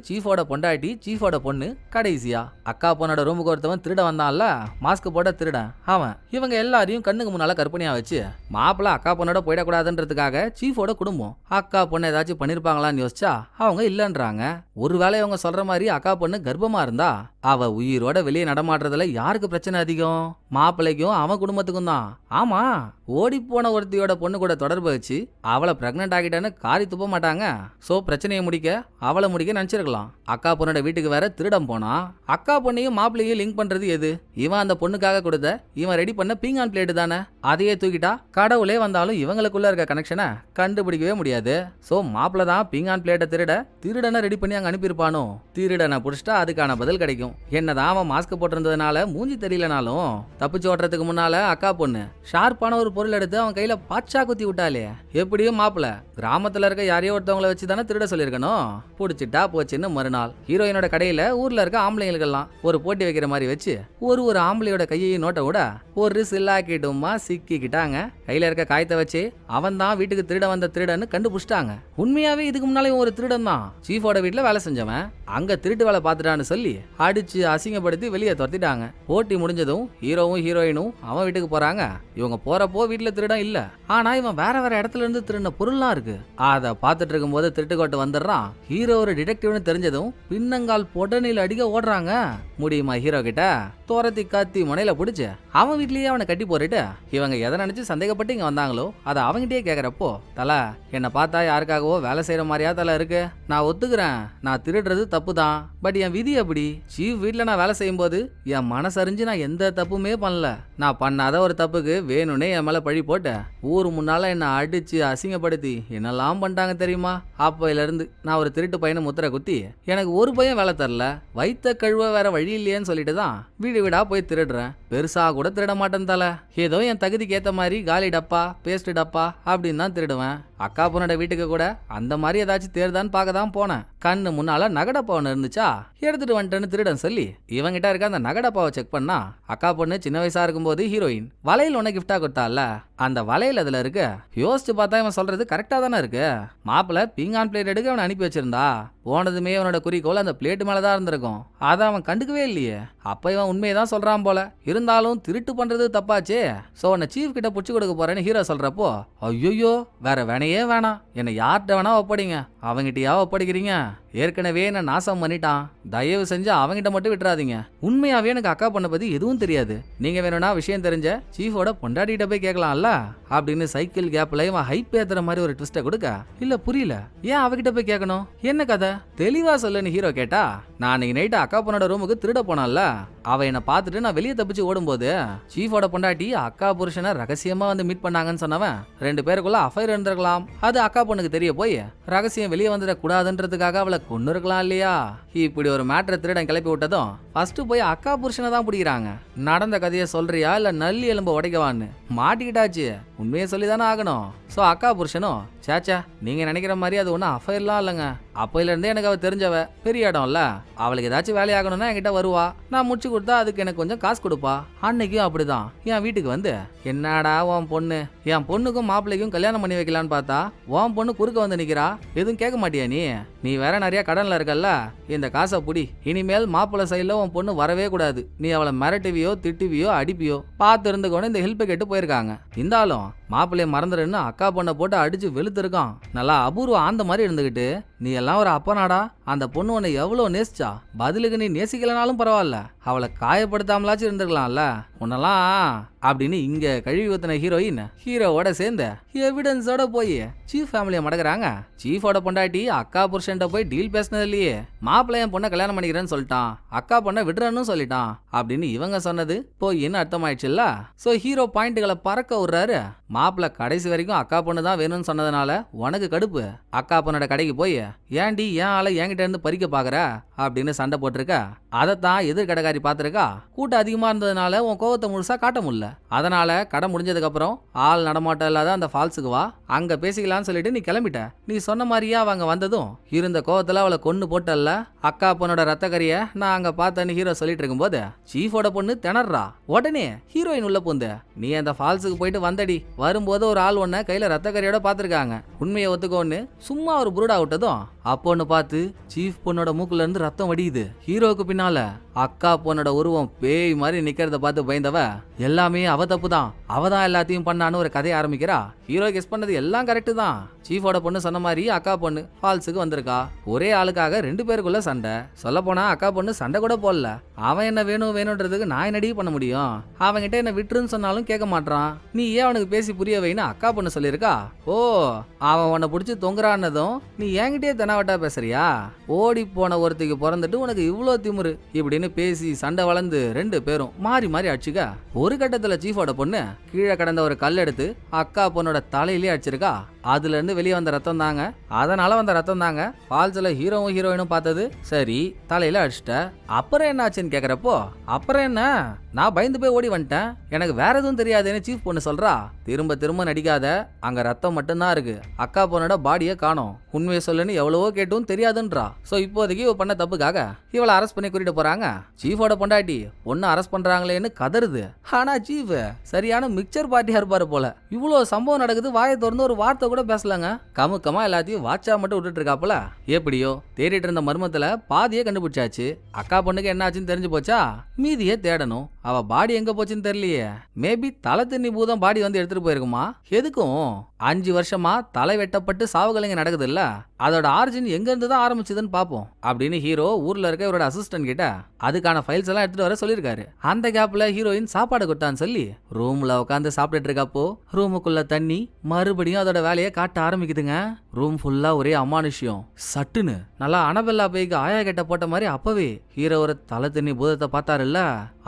சீஃபோட பொண்டாட்டி சீஃபோட பொண்ணு கடைசியா அக்கா பொண்ணோட ரூமுக்கு ஒருத்தவன் திருட வந்தான்ல மாஸ்க் போட திருடன் அவன், இவங்க எல்லாரையும் கண்ணுக்கு முன்னால கற்பனையா வச்சு மாப்பிள்ள அக்கா பொண்ணோட போயிடக்கூடாதுன்றதுக்காக சீஃபோட குடும்பம் அக்கா பொண்ணு ஏதாச்சும் பண்ணிருப்பாங்களான்னு யோசிச்சா அவங்க இல்லன்றாங்க. ஒருவேளை அவங்க சொல்ற மாதிரி அக்கா பொண்ணு கர்ப்பமா இருந்தா அவ உயிரோட வெளியே நடமாடுறதுல யாருக்கு பிரச்சனை அதிகம்? மாப்பிள்ளைக்கும் அவன் குடும்பத்துக்கும் தான். ஆமா, ஓடி போன ஒருத்தியோட பொண்ணு கூட தொடர்பு வச்சு அவளை பிரெக்னென்ட் ஆகிட்டான்னு காரி துப்ப மாட்டாங்க. சோ பிரச்சனையை முடிக்க அவளை முடிக்க நினைச்சிருக்கலாம். அக்கா பொண்ணோட வீட்டுக்கு வேற திருடம் போனா அக்கா பொண்ணையும் மாப்பிள்ளையும் லிங்க் பண்றது எது? இவன் அந்த பொண்ணுக்காக கொடுத்த இவன் ரெடி பண்ண பீங்கான் பிளேட் தானே, அதையே தூக்கிட்டா கடவுளே வந்தாலும் இவங்களுக்குள்ள இருக்க கனெக்ஷனை கண்டுபிடிக்கவே முடியாது. சோ மாப்பிள்ள தான் பீங்கான் பிளேட்டை திருடனை ரெடி பண்ணி அங்க அனுப்பியிருப்பானோ, திருடனை புடிச்சிட்டா அதுக்கான பதில் கிடைக்கும். என்னதான் அவன் மாஸ்க் போட்டிருந்ததுனால மூஞ்சி தெரியலனாலும் தப்பிச்சு ஓட்டுறதுக்கு முன்னால அக்கா பொண்ணு ஷார்ப்பான ஒரு பொருள் எடுத்து அவன் கையில பாச்சா குத்தி விட்டாலே. எப்படியும் மாப்பிள்ள கிராமத்துல இருக்க யாரையோ ஒருத்தவங்களை வச்சு தானே திருட சொல்லியிருக்கணும். புடிச்சிட்டா போச்சுன்னு மறுநாள் ஹீரோயினோட கடையில ஊர்ல இருக்க ஆம்பளைங்களுக்கெல்லாம் ஒரு போட்டி வைக்கிற மாதிரி வச்சு ஒரு ஆம்பளையோட கையையும் நோட்ட விட ஒரு சில்லாக்கிட்டுமா சிக்கிக்கிட்டாங்க. கையில இருக்க காயத்தை வச்சு அவன் தான் வீட்டுக்கு திருட வந்த திருடன்னு கண்டுபிடிச்சிட்டாங்க. உண்மையாவே இதுக்கு முன்னாலே ஒரு திருடன் தான் சீஃபோட வீட்டுல வேலை செஞ்சவன். அங்க திருட்டு வேலை பார்த்துட்டான்னு சொல்லி அடிச்சு அசிங்கப்படுத்தி வெளியே துரத்திட்டாங்க. போட்டி முடிஞ்சதும் ஹீரோவும் ஹீரோயினும் அவன் வீட்டுக்கு போறாங்க. இவங்க போறப்போ வீட்டுல திருடம் இல்ல, ஆனா இவன் வேற இடத்துல இருந்து திருடின பொருள்லாம் இருக்கு. அத பாத்துட்டு இருக்கும் போது திருட்டுக்கோட்டு வந்துடுறான். ஹீரோ ஒரு டிடெக்டிவ்னு தெரிஞ்சதும் பின்னங்கால் பொடனில அடிக்க ஓடுறாங்க. முடியுமா ஹீரோ கிட்ட? துரத்தி கத்தி முனையில பிடிச்சு அவன் வீட்லயே அவனை கட்டி போட்டுட்டு இவங்க எதை நினைச்சு சந்தேகப்பட்டு இங்க வந்தாங்களோ அதை அவங்கிட்டே கேக்குறப்போ, தல என்னை பார்த்தா யாருக்காகவோ வேலை செய்யற மாதிரியா தல இருக்கு, நான் ஒத்துக்கிறேன் நான் திருடுறது தப்பு தான், பட் என் விதி அப்படி. சீஃப் வீட்டுல நான் வேலை செய்யும் போது என் மனசறிஞ்சு நான் எந்த தப்புமே பண்ணல, நான் பண்ணாத ஒரு தப்புக்கு வேணும்னே என் மேல பழி போட்ட ஊர் முன்னால என்ன அடிச்சு அசிங்கப்படுத்தி என்னெல்லாம் பண்ணிட்டாங்க தெரியுமா? அப்பையில இருந்து நான் ஒரு திருட்டு பையனை முத்திர குத்தி எனக்கு ஒரு பையன் வேலை தரல, வைத்த கழுவ வேற வழி இல்லையேன்னு சொல்லிட்டு தான் வீடு வீடா போய் திருடுறேன். பெருசா கூட திருட மாட்டேன் தல, ஏதோ என் தகுதிக்கு ஏத்த மாதிரி காலி டப்பா பேஸ்ட் டப்பா அப்படின்னு தான் திருடுவேன். அக்கா பொண்ணோட வீட்டுக்கு கூட அந்த மாதிரி ஏதாச்சும் தேர்தான்னு பார்க்க தான் போனேன். கண்ணு முன்னால நகடப்பா ஒன்று இருந்துச்சா, எடுத்துட்டு வந்துட்டேன்னு திருடன் சொல்லி இவங்கிட்ட இருக்க அந்த நகடப்பாவை செக் பண்ணா அக்கா பொண்ணு சின்ன வயசா இருக்கும்போது ஹீரோயின் வளையல் ஒன்று கிஃப்டா கொடுத்தால, அந்த வளையல் அதுல இருக்கு. யோசிச்சு பார்த்தா இவன் சொல்றது கரெக்டா தானே இருக்கு. மாப்பிள்ள பீங்கான் பிளேட் எடுக்க அவனை அனுப்பி வச்சிருந்தா, போனதுமே அவனோட குறிக்கோள் அந்த பிளேட் மேலதான் இருந்திருக்கும். அதை அவன் கண்டுக்கவே இல்லையே. அப்ப இவன் உண்மையதான் சொல்றான் போல. இருந்தாலும் திருட்டு பண்றது தப்பாச்சே. சோ உன்னை சீஃப் கிட்ட புடிச்சு கொடுக்க போறேன்னு ஹீரோ சொல்றப்போ, ஐயோ வேற வேணையே வேணாம், என்னை யார்கிட்ட வேணா ஒப்படைங்க, அவங்கிட்டயா ஒப்படைக்கிறீங்க, ஏற்கனவே என்ன நாசம் பண்ணிட்டான், தயவு செஞ்சு அவங்கிட்ட மட்டும் விட்டுறாதீங்க. உண்மையாவே எனக்கு அக்கா பொண்ணை பத்தி எதுவும் தெரியாது, நீங்க வேணும்னா விஷயம் தெரிஞ்ச சீஃபோட பொண்டாட்டிகிட்ட போய் கேட்கலாம்ல அப்படின்னு சைக்கிள் கேப்ல இவன் ஹைப் ஏத்துற மாதிரி ஒரு ட்விஸ்ட கொடுக்க, இல்ல புரியல, ஏன் அவகிட்ட போய் கேட்கணும், என்ன கதை தெளிவா சொல்லுன்னு ஹீரோ கேட்டா, நான் அன்னைக்கு நைட்டு அக்கா பொண்ணோட ரூமுக்கு திருட போனான்ல, அவ என்ன பார்த்துட்டு நான் வெளியே தப்பிச்சு ஓடும்போது சீஃபோட பொண்டாட்டி அக்கா புருஷனை ரகசியமா வந்து மீட் பண்ணாங்கன்னு சொன்னவன் 2 பேருக்குள்ள அஃபைர் இருந்திருக்கலாம். அது அக்கா பொண்ணுக்கு தெரிய போய் ரகசியம் வெளியே வந்துட கூடாதுன்றதுக்காக அவளை கொண்டு இருக்கலாம் இல்லையா. இப்படி ஒரு மேட்டரை திருடன் கிளப்பி விட்டதும் ஃபர்ஸ்ட் போய் அக்கா புருஷனை தான் பிடிக்கிறாங்க. நடந்த கதையை சொல்றியா இல்ல நல்லி எலும்ப உடைக்கவான்னு மாட்டிக்கிட்டாச்சு, உண்மையை சொல்லிதானே ஆகணும். சோ அக்கா புருஷனும், சேச்சா நீங்க நினைக்கிற மாதிரி அது ஒன்றும் அஃபைர்லாம் இல்லைங்க, அப்பையில இருந்தே எனக்கு அவ தெரிஞ்சவ, பெரிய இடம்ல, அவளுக்கு ஏதாச்சும் வேலையாகணும்னா என்கிட்ட வருவா, நான் முடிச்சு கொடுத்தா அதுக்கு எனக்கு கொஞ்சம் காசு கொடுப்பா. அன்னைக்கும் அப்படிதான் என் வீட்டுக்கு வந்து, என்னடா உன் பொண்ணு, என் பொண்ணுக்கும் மாப்பிள்ளைக்கும் கல்யாணம் பண்ணி வைக்கலான்னு பார்த்தா உன் பொண்ணு குறுக்க வந்து நிக்கிறா, எதுவும் கேட்க மாட்டியா நீ வேற நிறைய கடன்ல இருக்கல்ல, இந்த காசை புடி, இனிமேல் மாப்பிள்ளை சைட்ல உன் பொண்ணு வரவே கூடாது, நீ அவளை மிரட்டுவியோ திட்டுவியோ அடிப்பியோ பார்த்து இருந்துக்கோன்னு இந்த ஹெல்ப் கேட்டு போயிருக்காங்க. இருந்தாலும் மாப்பிள்ளைய மறந்துடுன்னு அக்கா பொண்ணை போட்டு அடிச்சு வெளுத்திருக்கான். நல்லா அபூர்வம் ஆந்த மாதிரி இருந்துகிட்டு, நீ எல்லாம் ஒரு அப்பனாடா, அந்த பொண்ணு உன்னை எவ்வளவு நேசிச்சா, பதிலுக்கு நீ நேசிக்கலனாலும் பரவாயில்ல, அவளை காயப்படுத்தாமலாச்சும் இருந்திருக்கலாம்ல உன்னெல்லாம் அப்படின்னு இங்க கழுவி ஊத்தின ஹீரோயின் ஹீரோவோட சேர்ந்து எவிடன்ஸோட போய் சீஃப் ஃபேமிலியை மடக்குறாங்க. சீஃபோட பொண்டாட்டி அக்கா புருஷன்ட்ட போய் டீல் பேசினது இல்லையே, மாப்பிள்ளை என் பொண்ணை கல்யாணம் பண்ணிக்கிறேன்னு சொல்லிட்டான், அக்கா பொண்ணை விடுறன்னு சொல்லிட்டான் அப்படின்னு இவங்க சொன்னது போயின்னு அர்த்தமாயிடுச்சுல்ல. சோ ஹீரோ பாயிண்ட்களை பறக்க விடுறாரு. மாப்பிள்ளை கடைசி வரைக்கும் அக்கா பொண்ணு தான் வேணும்னு சொன்னதுனால உனக்கு கடுப்பு, அக்கா பொண்ணோட கடைக்கு போய் ஏன்டி ஏன் ஆளை என்கிட்ட இருந்து பறிக்க பாக்குற அப்படின்னு சண்டை போட்டிருக்க. அதைத்தான் எதிர் கடைக்காரி பார்த்துருக்கா. கூட்டம் அதிகமா இருந்ததுனால உன் கோவத்தை முழுசா காட்ட முடியல, அதனால கடை முடிஞ்சதுக்கு அப்புறம் ஆள் நடமாட்டம் இல்லாத அந்த ஃபால்ஸுக்கு வா, அங்க பேசிக்கலாம்னு சொல்லிட்டு நீ கிளம்பிட்ட. நீ சொன்ன மாதிரியா அவங்க வந்ததும் இருந்த கோவத்துல அவளை கொன்னு போட்டல்ல, அக்கா பொண்ணோட ரத்த கறிய நான் அங்க பார்த்தேன்னு ஹீரோ சொல்லிட்டு இருக்கும்போது சீஃபோட பொண்ணு திணறா. உடனே ஹீரோயின் உள்ள பூந்து, நீ அந்த ஃபால்ஸுக்கு போயிட்டு வந்தடி, வரும்போது ஒரு ஆள் ஒன்ன கையில ரத்த கறியோட பாத்துருக்காங்க, உண்மையை ஒத்துக்கோன்னு சும்மா ஒரு புருடா விட்டதும் அப்போன்னு பார்த்து சீஃப் பொண்ணோட மூக்குல இருந்து ரத்தம் வடியுது. ஹீரோவுக்கு பின்னால அக்கா பொண்ணோட உருவம் பேய் மாதிரி நிக்கிறத பார்த்து பயந்தவ, எல்லாமே அவ தப்பு தான், அவதான் எல்லாத்தையும் பண்ணான்னு ஒரு கதையை ஆரம்பிக்கிறா. ஹீரோ கெஸ் பண்ணது எல்லாம் கரெக்ட் தான். சீஃபோட பொண்ணு சொன்ன மாதிரி அக்கா பொண்ணு ஃபால்ஸுக்கு வந்திருக்கா. ஒரே ஆளுக்காக 2 பேருக்குள்ள சண்டை. சொல்ல போனா அக்கா பொண்ணு சண்டை கூட போடல, அவன் என்ன வேணும்ன்றதுக்கு நான் என்னடி பண்ண முடியும், அவன்கிட்ட என்ன விட்டுருன்னு சொன்னாலும் கேட்க மாட்டான், நீ ஏன் அவனுக்கு பேசி புரிய வைன்னு அக்கா பொண்ணு சொல்லியிருக்கா. ஓ அவன் உன்னை பிடிச்சி தொங்குறான்னதும் நீ என்கிட்டயே தெனாவட்டா பேசுறியா, ஓடி போன ஒருத்திக்கு பிறந்துட்டு உனக்கு இவ்வளோ திமுரு இப்படின்னு பேசி சண்டை வளர்ந்து 2 பேரும் மாறி மாறி அடிச்சுக்க. ஒரு கட்டத்துல சீஃபோட பொண்ணு கீழே கடந்த ஒரு கல் எடுத்து அக்கா பொண்ணோட தலையிலே அடிச்சிருக்கா. அதுல இருந்து வெளியே வந்த ரத்தம் தாங்க, அதனால வந்த ரத்தம் தாங்க ஃபால்ஸ்ல ஹீரோவும் ஹீரோயினும் பார்த்தது. சரி தலையில அடிச்சிட்ட, அப்புறம் என்ன ஆச்சுன்னு கேக்குறப்போ, அப்புறம் என்ன நான் பயந்து போய் ஓடி வந்துட்டேன், எனக்கு வேற எதுவும் தெரியாதுன்னு சீஃப் பொண்ணு சொல்றா. திரும்ப திரும்ப நடிக்காத, அங்க ரத்தம் மட்டும்தான் இருக்கு, அக்கா பொண்ணோட பாடியை காணோம், உண்மையை சொல்லுன்னு எவ்வளவோ கேட்டும் தெரியாதுன்றா. சோ இப்போதைக்கு இவ பண்ண தப்புக்காக இவளை அரெஸ்ட் பண்ணி கூட்டிட்டு போறாங்க. சீஃபோட பொண்டாட்டி பொண்ணு அரெஸ்ட் பண்றாங்களேன்னு கதறுது. ஆனா சீஃப் சரியான மிக்சர் பார்ட்டியா இருப்பாரு போல, இவ்வளவு சம்பவம் நடக்குது, வாயை திறந்து ஒரு வார்த்தை கூட பேசலங்க, கமுக்கமா எல்லாத்தையும் வாட்சா மட்டும் விட்டுட்டு இருக்காப்புல. எப்படியோ தேடிட்டு இருந்த மர்மத்துல பாதியே கண்டுபிடிச்சாச்சு. அக்கா பொண்ணுக்கு என்ன ஆச்சுன்னு தெரிஞ்சு போச்சா, மீதியே தேடணும். அவ பாடி எங்க போச்சுன்னு தெரியலையே, மேபி தலை தண்ணி பூதம் பாடி வந்து எடுத்துட்டு போயிருக்குமா. எதுக்கும் 5 வருஷமா தலை வெட்டப்பட்டு சாவுகளைங்க நடக்குது இல்ல, அதோட ஆரிஜின் எங்க இருந்து தான் ஆரம்பிச்சதுன்னு பாப்போம் அப்படின்னு ஹீரோ ஊர்ல இருக்க இவரோட அசிஸ்டன்ட் கிட்ட அதுக்கான ஃபைல்ஸ் எல்லாம் எடுத்துட்டு வர சொல்லியிருக்காரு. அந்த கேப்ல ஹீரோயின் சாப்பாடு கொடுத்தான்னு சொல்லி ரூம்ல உட்காந்து சாப்பிட்டுட்டு இருக்கப்போ ரூமுக்குள்ள தண்ணி மறுபடியும் அதோட வேலையை காட்ட ஆரம்பிக்குதுங்க. ரூம் ஃபுல்லா ஒரே அமானுஷ்யம். சட்டுன்னு நல்லா அனபெல்லா பேய்க்கு ஆயா கெட்ட போட்ட மாதிரி அப்பவே ஹீரோ ஒரு தலை தண்ணி பூதத்தை பார்த்தாருல்ல,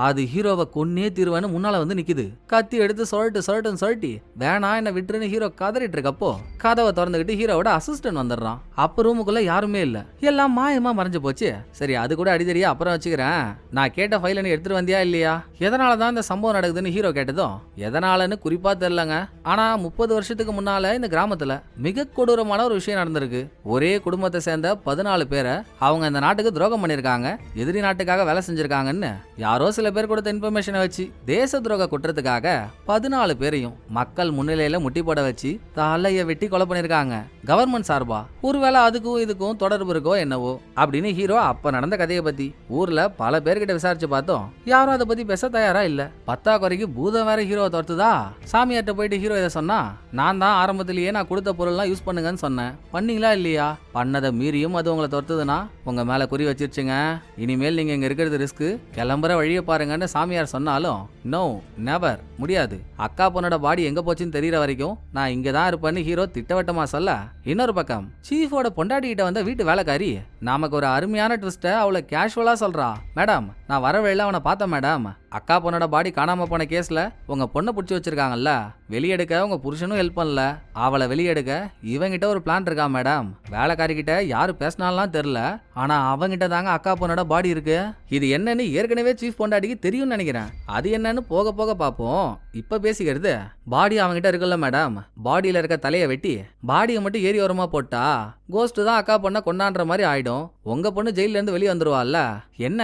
அது ஹீரோவை கொன்னே தீர்வேன்னு முன்னால வந்து நிக்குது. கத்தி எடுத்து சொல்லட்டு வேணா என்ன விட்டுருன்னு ஹீரோ கதறிட்டு இருக்கப்போ கதவை திறந்துகிட்டு ஹீரோவோட அசிஸ்டன்ட் வந்துடுறான். அப்ப ரூமுக்குள்ள யாருமே இல்ல, எல்லாம் மாயமா மறைஞ்சு போச்சு. சரி அது கூட அடிதடியா அப்புறம் வச்சுக்கிறேன், நான் கேட்ட ஃபைல நீ எடுத்துட்டு வந்தியா இல்லையா, எதனாலதான் இந்த சம்பவம் நடக்குதுன்னு ஹீரோ கேட்டதும் எதனாலன்னு குறிப்பா தெரியலங்க, ஆனா 30 வருஷத்துக்கு முன்னால இந்த கிராமத்துல மிக கொடூரமான ஒரு விஷயம் நடந்திருக்கு. ஒரே குடும்பத்தை சேர்ந்த 14 பேரை அவங்க இந்த நாட்டுக்கு துரோகம் பண்ணிருக்காங்க, எதிரி நாட்டுக்காக வேலை செஞ்சிருக்காங்கன்னு யாரோ சில பேர் கொடுத்த இன்ஃபர்மேஷனை வச்சு தேச துரோக குற்றத்துக்காக 14 பேரையும் மக்கள் முன்னிலையில முட்டி போட வச்சு தலைய வெட்டி கொலை பண்ணிருக்காங்க கவர்மெண்ட் சார்பா. ஒருவேளை அதுக்கும் இதுக்கும் தொடர்பு இருக்கோ என்னவோ அப்படின்னு ஹீரோ அப்ப நடந்த கதையை பத்தி ஊர்ல பல பேர்கிட்ட விசாரிச்சு பார்த்தோம், யாரும் அதை பத்தி பேச தயாரா இல்ல. 10 குறைக்கு பூதம் வேற ஹீரோவை துரத்துதா. சாமியார்ட்ட போயிட்டு ஹீரோ இதை சொன்னா, நான் தான் ஆரம்பத்திலேயே நான் கொடுத்த பொருள்லாம் யூஸ் பண்ணுங்கன்னு சொன்னேன், பண்ணீங்களா இல்லையா, பண்ணதை மீறியும் அது உங்களை துரத்துதுன்னா உங்க மேல குறி வச்சிருச்சுங்க, இனிமேல் நீங்க இங்க இருக்கிறது ரிஸ்க், கிளம்புற வழியை பாருங்கன்னு சாமியார் சொன்னாலும் நோ நெவர் முடியாது, அக்கா பொண்ணோட பாடி எங்க போச்சுன்னு தெரியற வரைக்கும் நான் இங்க தான் இருப்பேன்னு ஹீரோ திட்டவட்டமா சொல்ல, இன்னொரு பக்கம் சீஃபோட பொண்டாட்டிகிட்ட வந்த வீட்டு வேலைக்காரி நமக்கு ஒரு அருமையான ட்விஸ்ட அவளை கேஷுவலா சொல்றா, மேடம் நான் வர வழியில அவனை பார்த்தேன் மேடம், அக்கா பொண்ணோட பாடி காணாம போன கேஸ்ல உங்க பொண்ணை பிடிச்சி வச்சிருக்காங்கல்ல, வெளியெடுக்க உங்க புருஷனும் ஹெல்ப் பண்ணல, அவளை வெளியெடுக்க இவங்கிட்ட ஒரு பிளான் இருக்கா மேடம், வேலைக்காரி கிட்ட யாரு பேசினாலாம் தெரியல, ஆனா அவங்கிட்ட தாங்க அக்கா பொண்ணோட பாடி இருக்கு, இது என்னன்னு ஏற்கனவே சீஃப் பொண்டாட்டிக்கு தெரியும்னு நினைக்கிறேன், அது என்னன்னு போக போக பார்ப்போம், இப்ப பேசிக்கிறது பாடி அவங்கிட்ட இருக்குல்ல மேடம், பாடியில இருக்க தலையை வெட்டி பாடியை மட்டும் ஏரி ஓரமா போட்டா கோஸ்ட் தான் அக்கா பொண்ணை கொண்டாடுற மாதிரி ஆயிடும், உங்க பொண்ணு ஜெயில இருந்து வெளியே வந்துருவாள்ல, என்ன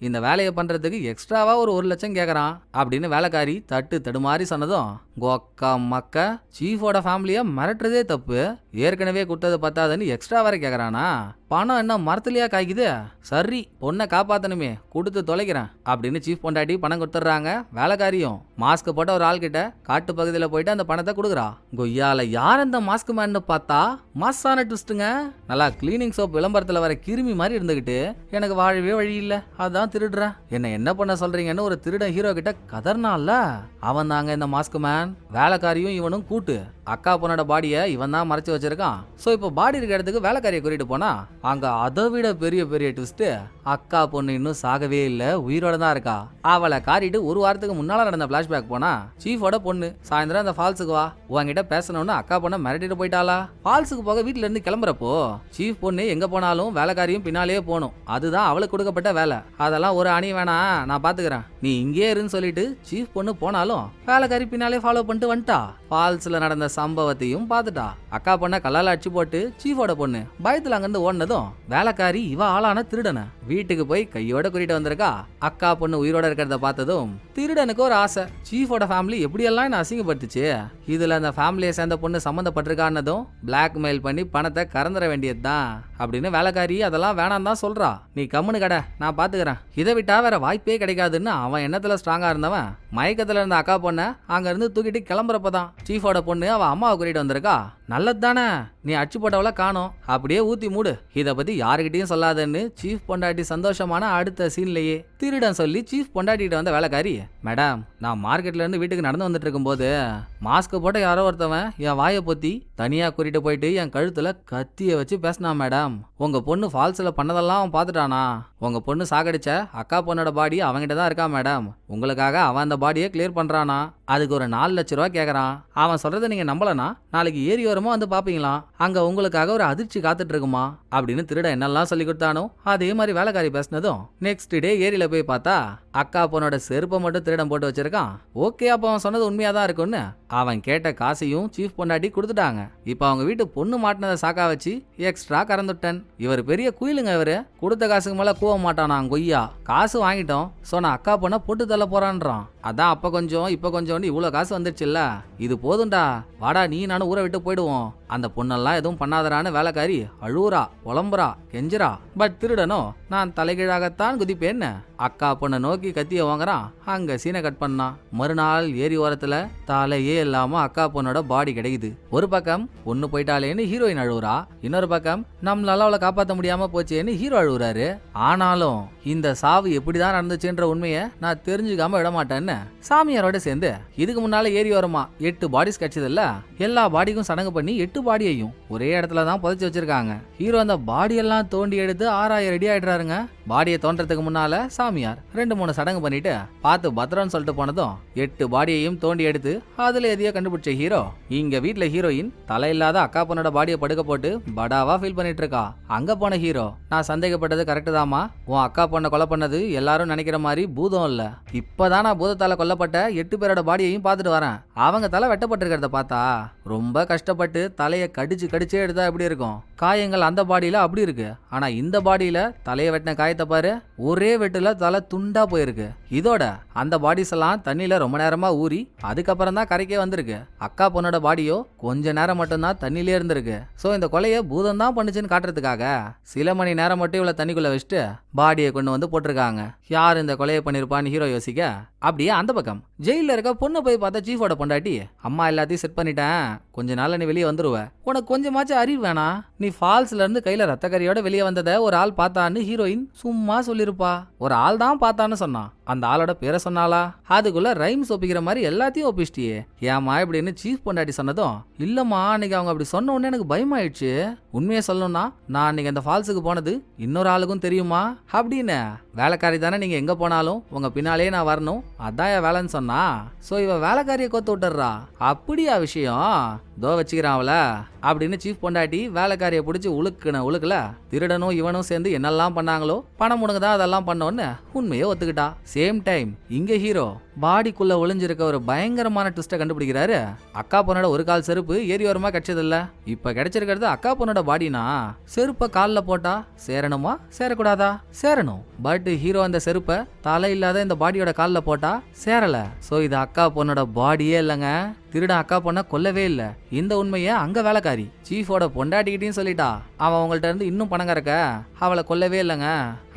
இந்த வேலையை பண்றதுக்கு எக்ஸ்ட்ராவா ஒரு 1 லட்சம் கேக்குறான் அப்படின்னு வேலைக்காரி தட்டு தடுமாறி சொன்னதும் கோக்கா மக்க சீஃபோட ஃபேமிலிய மிரட்டுறதே தப்பு, ஏற்கனவே கொடுத்தது பத்தாதுன்னு எக்ஸ்ட்ரா வரை கேக்குறானா, பணம் என்ன மரத்துலயா காய்க்குது, சரி பொண்ணை காப்பாத்தணுமே கொடுத்து தொலைக்கிறேன் அப்படின்னு சீஃப் பொண்டாட்டி பணம் கொடுத்துட்றாங்க. வேலைக்காரியும் மாஸ்க் போட்ட ஒரு ஆள் கிட்ட காட்டு பகுதியில் போயிட்டு அந்த பணத்தை கொடுக்குறா. கொய்யால யார் அந்த மாஸ்க் மேன்னு பார்த்தா மாசான ட்விஸ்ட்டுங்க, நல்லா கிளீனிங் சோப் விளம்பரத்துல வர கிருமி மாதிரி இருந்துகிட்டு எனக்கு வாழவே வழி இல்ல அதான் திருடுறேன், என்ன பண்ண சொல்றீங்கன்னு ஒரு திருடன் ஹீரோ கிட்ட கதர்னால, அவன் தாங்க இந்த மாஸ்க் மேன். வேலைக்காரியும் இவனும் கூட்டு அக்கா பொண்ணோட பாடியை இவன் தான் மறைச்சு வச்சிருக்கான். சோ இப்போ பாடி இருக்க இடத்துக்கு வேலைக்காரியை கூட்டிட்டு போனா அங்க அதை விட பெரிய பெரிய ட்விஸ்ட், அக்கா பொண்ணு இன்னும் சாகவே இல்ல உயிரோட தான் இருக்கா. அவளை காரிட்டு ஒரு வாரத்துக்கு முன்னால நடந்த பிளாஷ்பேக் போனா சீஃபோட பொண்ணு சாயந்தரம் அந்த ஃபால்ஸுக்கு வா உங்ககிட்ட பேசணும்னு அக்கா பொண்ணை மிரட்டிட்டு போயிட்டாளா. ஃபால்ஸுக்கு போக வீட்டுல இருந்து கிளம்புறப்போ சீஃப் பொண்ணு எங்க போனாலும் வேலைக்காரியும் பின்னாலேயே போகணும், அதுதான் அவளுக்கு கொடுக்கப்பட்ட வேலை, அதெல்லாம் ஒரு அணி வேணாம் நான் பாத்துக்கிறேன் நீ இங்கே இருன்னு சொல்லிட்டு சீஃப் பொண்ணு போனாலும் வேலைக்காரி பின்னாலே ஃபாலோ பண்ணிட்டு வந்துட்டா. ஃபால்ஸ்ல நடந்த சம்பவத்தையும் பார்த்துட்டா. அக்கா பொண்ணை கல்லால அடிச்சு போட்டு சீஃபோட பொண்ணு பயத்துல அங்கிருந்து ஓடினதும் வேலைக்காரி இவ ஆளான திருடன வீட்டுக்கு போய் கையோட கூட்டிட்டு வந்திருக்கா. அக்கா பொண்ணு உயிரோட இருக்கிறத பார்த்ததும் திருடனுக்கு ஒரு ஆசை, சீஃபோட ஃபேமிலி எப்படியெல்லாம் என்ன அசிங்கப்படுத்துச்சு, இதுல அந்த ஃபேமிலியை சேர்ந்த பொண்ணு சம்மந்தப்பட்டிருக்கானதும் பிளாக்மெயில் பண்ணி பணத்தை கறந்துட வேண்டியதுதான் அப்படின்னு வேலைக்காரி அதெல்லாம் வேணாம் தான் சொல்றா. நீ கம்முனு கடை நான் பாத்துக்கிறேன், இதை விட்டா வேற வாய்ப்பே கிடைக்காதுன்னு அவன் எண்ணத்துல ஸ்ட்ராங்கா இருந்தவன் மயக்கத்துல இருந்த அக்கா பொண்ணை அங்க இருந்து தூக்கிட்டு கிளம்புறப்பதான் சீஃபோட பொண்ணு அவ அம்மாவை கூட்டிட்டு வந்திருக்கா. நல்லது தானே நீ அடிச்சு போட்டவள காணோம் அப்படியே ஊத்தி மூடு, இத பத்தி யாருக்கிட்டையும் சொல்லாதன்னு சீஃப் பொண்டாட்டி சந்தோஷமான அடுத்த சீன்லயே திருடன் சொல்லி சீஃப் பொண்டாட்டிட்டு வந்த வேலைக்காரி, மேடம் நான் மார்க்கெட்ல இருந்து வீட்டுக்கு நடந்து வந்துட்டு இருக்கும் போது மாஸ்க் போட்ட யாரோ ஒருத்தவன் என் வாயை பொத்தி தனியா கூட்டிட்டு போயிட்டு என் கழுத்துல கத்திய வச்சு பேசினா மேடம், உங்க பொண்ணு ஃபால்ஸ்ல பண்ணதெல்லாம் அவன் பாத்துட்டானா, உங்க பொண்ணு சாகடிச்ச அக்கா பொண்ணோட பாடி அவன்கிட்ட தான் இருக்கா மேடம், உங்களுக்காக அவன் அந்த பாடியை கிளியர் பண்றானா, அதுக்கு ஒரு 4 லட்ச ரூபா கேக்குறான், அவன் சொல்றதை நீங்க நம்பலனா நாளைக்கு ஏரி ஓரமா வந்து பாப்பீங்களா, அங்க உங்களுக்காக ஒரு அதிர்ச்சி காத்துட்டு இருக்குமா அப்படின்னு திருட என்னெல்லாம் சொல்லி கொடுத்தானோ அதே மாதிரி வேலைக்காரி பேசினதும் நெக்ஸ்ட் டே ஏரியில போய் பார்த்தா அக்கா பொண்ணோட செருப்பை மட்டும் திருடன் போட்டு வச்சிருக்கான். ஓகே அப்ப அவன் சொன்னது உண்மையாதான் இருக்குன்னு அவன் கேட்ட காசையும் சீஃப் பொண்டாட்டி கொடுத்துட்டாங்க. இப்ப அவங்க வீட்டு பொண்ணு மாட்டினதை சாக்கா வச்சு எக்ஸ்ட்ரா கறந்துட்டேன். இவர் பெரிய குயிலுங்க, இவரு கொடுத்த காசுக்கு மேல கூவ மாட்டானா கொய்யா, காசு வாங்கிட்டோம் சொன்ன அக்கா பொண்ணை போட்டு தள்ள போறான்றான். அதான் அப்ப கொஞ்சம் இப்ப கொஞ்சம் இவ்வளவு காசு வந்துருச்சுல்ல, இது போதும்டா வாடா நீ நானும் ஊரை விட்டு போயிடுவோம், அந்த பொண்ணெல்லாம் எதுவும் பண்ணாதரான்னு வேலைக்காரி அழுவுறா புலம்புறா கெஞ்சுறா. பட் திருடனோ நான் தலைகீழாகத்தான் குதிப்பேன்னு அக்கா பொண்ணை நோக்கி கத்திய வாங்குறான். அங்க சீனை கட் பண்ணா. மறுநாள் ஏரி ஓரத்துல தலையே இல்லாம அக்கா பொண்ணோட பாடி கிடைக்குது. ஒரு பக்கம் பொண்ணு போயிட்டாலேன்னு ஹீரோயின் அழுவுறா, இன்னொரு பக்கம் நம்மளால அவளை காப்பாற்ற முடியாம போச்சேன்னு ஹீரோ அழுவுறாரு. ஆனாலும் இந்த சாவு எப்படிதான் நடந்துச்சுன்ற உண்மையை நான் தெரிஞ்சுக்காம விட மாட்டேன்னு பண்ணலான்னு சாமியாரோட சேர்ந்து இதுக்கு முன்னால ஏரி ஓரமா 8 பாடிஸ் கிடைச்சது இல்ல, எல்லா பாடிக்கும் சடங்கு பண்ணி 8 பாடியையும் ஒரே இடத்துல தான் புதைச்சு வச்சிருக்காங்க. ஹீரோ அந்த பாடியெல்லாம் தோண்டி எடுத்து 6000 அடி ஆயிடுறாருங்க. பாடியை தோன்றதுக்கு முன்னால சாமியார் 2-3 சடங்கு பண்ணிட்டு பார்த்து பத்திரம்னு சொல்லிட்டு போனதும் 8 பாடியையும் தோண்டி எடுத்து அதுல எதையோ கண்டுபிடிச்ச ஹீரோ இங்க வீட்டுல ஹீரோயின் தலையில்லாத அக்கா பொண்ணோட பாடியை படுக்க போட்டு படாவா ஃபீல் பண்ணிட்டு இருக்கா. அங்க போன ஹீரோ, நான் சந்தேகப்பட்டது கரெக்டு தாமா, உன் அக்கா பொண்ணை கொலை பண்ணது எல்லாரும் நினைக்கிற மாதிரி பூதம் இல்ல, இப்பதான் நான் பூதத்தால கொல்லப்பட்ட 8 பேரோட பாடியையும் பார்த்துட்டு வரேன். அவங்க தலை வெட்டப்பட்டிருக்கிறத பார்த்தா ரொம்ப கஷ்டப்பட்டு தலையை கடிச்சு கடிச்சே எடுத்தா எப்படி இருக்கும், காயங்கள் அந்த பாடியில அப்படி இருக்கு. ஆனா இந்த பாடியில தலையை வெட்டின காயத்தை பாரு, ஒரே வெட்டுல தலை துண்டா போயிருக்கு. இதோட அந்த பாடிஸ் எல்லாம் தண்ணியில ரொம்ப நேரமா ஊறி அதுக்கப்புறம் தான் கரைக்கே வந்திருக்கு. அக்கா பொண்ணோட பாடியோ கொஞ்ச நேரம் மட்டும்தான் தண்ணியிலே இருந்திருக்கு. சோ இந்த கொலையை பூதம் தான் பண்ணுச்சுன்னு காட்டுறதுக்காக சில மணி நேரம் மட்டும் இவ்வளவு தண்ணிக்குள்ள வச்சுட்டு பாடியை கொண்டு வந்து போட்டிருக்காங்க. யார் இந்த கொலையை பண்ணிருப்பான்னு ஹீரோ யோசிக்க, அப்படியே அந்த பக்கம் ஜெயில இருக்க பொண்ணு போய் பார்த்தா சீஃபோட பொண்டாட்டி, அம்மா எல்லாத்தையும் செட் பண்ணிட்டேன், கொஞ்ச நாள்ல நீ வெளியே வந்துருவ, உனக்கு கொஞ்சமாச்சும் அறிவு வேணா, நீ ஃபால்ஸ்ல இருந்து கையில ரத்த கரியோட வெளியே வந்ததை ஒரு ஆள் பார்த்தான்னு ஹீரோயின் சும்மா சொல்லிருப்பா. ஒரு ஆள் தான் பார்த்தான்னு சொன்னான், அந்த ஆளோட பேரை சொன்னாலா, அதுக்குள்ள ரைம்ஸ் ஒப்பிக்கிற மாதிரி எல்லாத்தையும் ஒப்பிச்சிட்டியே, ஏமா இப்படின்னு சீஃப் பொண்டாட்டி சொன்னதும், இல்லம்மா அன்னைக்கு அவங்க அப்படி சொன்ன உடனே எனக்கு பயமாயிடுச்சு, உண்மையை சொல்லணும்னா நான் அன்னைக்கு அந்த ஃபால்ஸுக்கு போனது இன்னொரு ஆளுக்கும் தெரியுமா அப்படின்னு. வேலைக்காரி தானே, நீங்க எங்க போனாலும் உங்க பின்னாலே நான் வரணும், அதான் என் வேலைன்னு சொன்னா. சோ இவ வேலைக்காரியை கோத்து விட்டுறா, அப்படியா விஷயம், தோ வச்சுக்கிறான்ல அப்படின்னு சீஃப் பொண்டாட்டி வேலைக்காரியை பிடிச்சி உழுக்குல திருடனும் இவனும் சேர்ந்து என்னெல்லாம் பண்ணாங்களோ பணம் முடங்குதான் அதெல்லாம் பண்ணோன்னு உண்மையை ஒத்துக்கிட்டா. சேம் டைம் இங்க ஹீரோ பாடிக்குள்ள ஒளிஞ்சிருக்க ஒரு பயங்கரமான ட்விஸ்ட கண்டுபிடிக்கிறாரு. அக்கா பொண்ணோட ஒரு கால் செருப்பு ஏரியோரமா கிடைச்சது இல்ல, இப்ப கிடைச்சிருக்கிறது அக்கா பொண்ணோட பாடினா செருப்ப கால்ல போட்டா சேரணுமா சேரக்கூடாதா, சேரணும். பட் ஹீரோ அந்த செருப்பை தலை இல்லாத இந்த பாடியோட கால்ல போட்டா சேரல. சோ இது அக்கா பொண்ணோட பாடியே இல்லைங்க, திருடன் அக்கா பொண்ண கொல்லவே இல்ல. இந்த உண்மையை அங்க வேலைக்காரி சீஃபோட பொண்டாட்டிக்கிட்டையும் சொல்லிட்டா. அவன் அவங்கள்ட்ட இருந்து இன்னும் பணம் கறக்க அவளை கொல்லவே இல்லைங்க,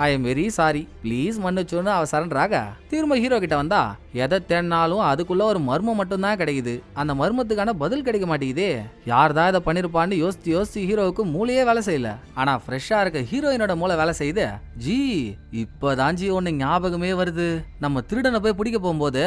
I am very sorry please மன்னிச்சோன்னு அவ சரண்டராக திரும்ப ஹீரோ கிட்ட வந்தா எதை தேடினாலும் அதுக்குள்ள ஒரு மர்மம் மட்டும்தான் கிடைக்குது, அந்த மர்மத்துக்கான பதில் கிடைக்க மாட்டேங்குது. யார்தான் இதை பண்ணிருப்பான்னு யோசிச்சு யோசிச்சு ஹீரோவுக்கு மூளையே வேலை செய்யல. ஆனா ஃப்ரெஷ்ஷா இருக்க ஹீரோயினோட மூளை வேலை செய்யுது. ஜி இப்பதான் ஜி ஒன்னு ஞாபகமே வருது, நம்ம திருடனை போய் பிடிக்க போகும்போது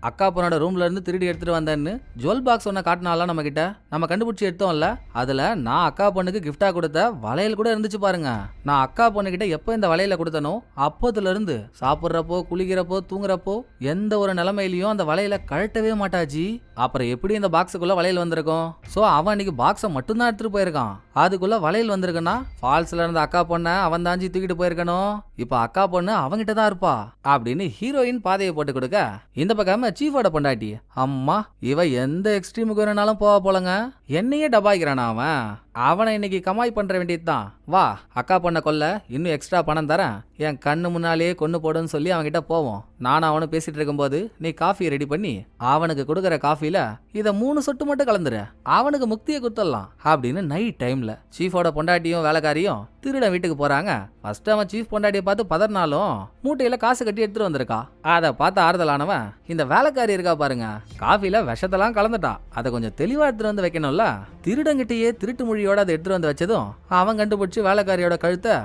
அக்கா பொண்ணோட ரூம்ல இருந்து திருடி எடுத்துட்டு வந்தேன்னு ஜுவல் பாக்ஸ் ஒன்ன காட்டினால நம்ம கிட்ட, நம்ம கண்டுபிடிச்சி எடுத்தோம்ல, அதுல நான் அக்கா பொண்ணுக்கு கிஃப்டா கொடுத்த வளையல் கூட இருந்துச்சு பாருங்க. நான் அக்கா பொண்ணு கிட்ட எப்ப இந்த வளையல கொடுத்தனோ அப்போதுல இருந்து சாப்பிட்றப்போ குளிக்கிறப்போ தூங்குறப்போ எந்த ஒரு நிலைமையிலயும் அந்த வளையல கழட்டவே மாட்டாஜி. அப்புறம் எப்படி இந்த பாக்ஸுக்குள்ள வளையல் வந்திருக்கும்? சோ அவன் அன்னைக்கு பாக்ஸை மட்டும்தான் எடுத்துட்டு போயிருக்கான், அதுக்குள்ள வளையல் வந்திருக்குன்னா ஃபால்ஸ்ல இருந்த அக்கா பொண்ணை அவன் தாஞ்சி தூக்கிட்டு போயிருக்கணும். இப்ப அக்கா பொண்ணு அவங்கிட்ட தான் இருப்பா அப்படின்னு ஹீரோயின் பாதையை போட்டு கொடுக்க, இந்த பக்கம் சீஃபோட பொண்டாட்டி, அம்மா இவ எந்த எக்ஸ்ட்ரீமுக்கு வேணாலும் போவா போலங்க, என்னையே டபாய்க்கிறானா அவன், அவனை இன்னைக்கு கமாய் பண்ற வேண்டியதுதான். வா அக்கா பொண்ணை கொல்ல இன்னும் எக்ஸ்ட்ரா பணம் தரேன், என் கண்ணு முன்னாலேயே கொண்டு போடுன்னு சொல்லி அவன்கிட்ட போவோம். நானும் அவனு பேசிட்டு இருக்கும்போது நீ காஃபி ரெடி பண்ணி அவனுக்கு கொடுக்குற காஃபில இதை 3 சொட்டு மட்டும் கலந்துரு, அவனுக்கு முக்தியை கொடுத்துடலாம் அப்படின்னு நைட் டைம்ல சீஃபோட பொண்டாட்டியும் வேலைக்காரியும் திருடன் வீட்டுக்கு போறாங்க. ஃபர்ஸ்ட் அவன் சீஃப் பொண்டாட்டியை பார்த்து பதறினாலும் மூட்டையில காசு கட்டி எடுத்துட்டு வந்திருக்கா. அதை பார்த்து ஆறுதலானவன் இந்த வேலைக்காரி இருக்கா பாருங்க, காஃபில விஷத்தெல்லாம் கலந்துட்டா, அதை கொஞ்சம் தெளிவா எடுத்துட்டு வந்து வைக்கணும்ல. திருடங்கிட்டயே திருட்டு மொழியோட அதை எடுத்துட்டு வந்து வச்சதும் அவன் கண்டுபிடிச்சு வேலைக்காரியோட கழுத்தை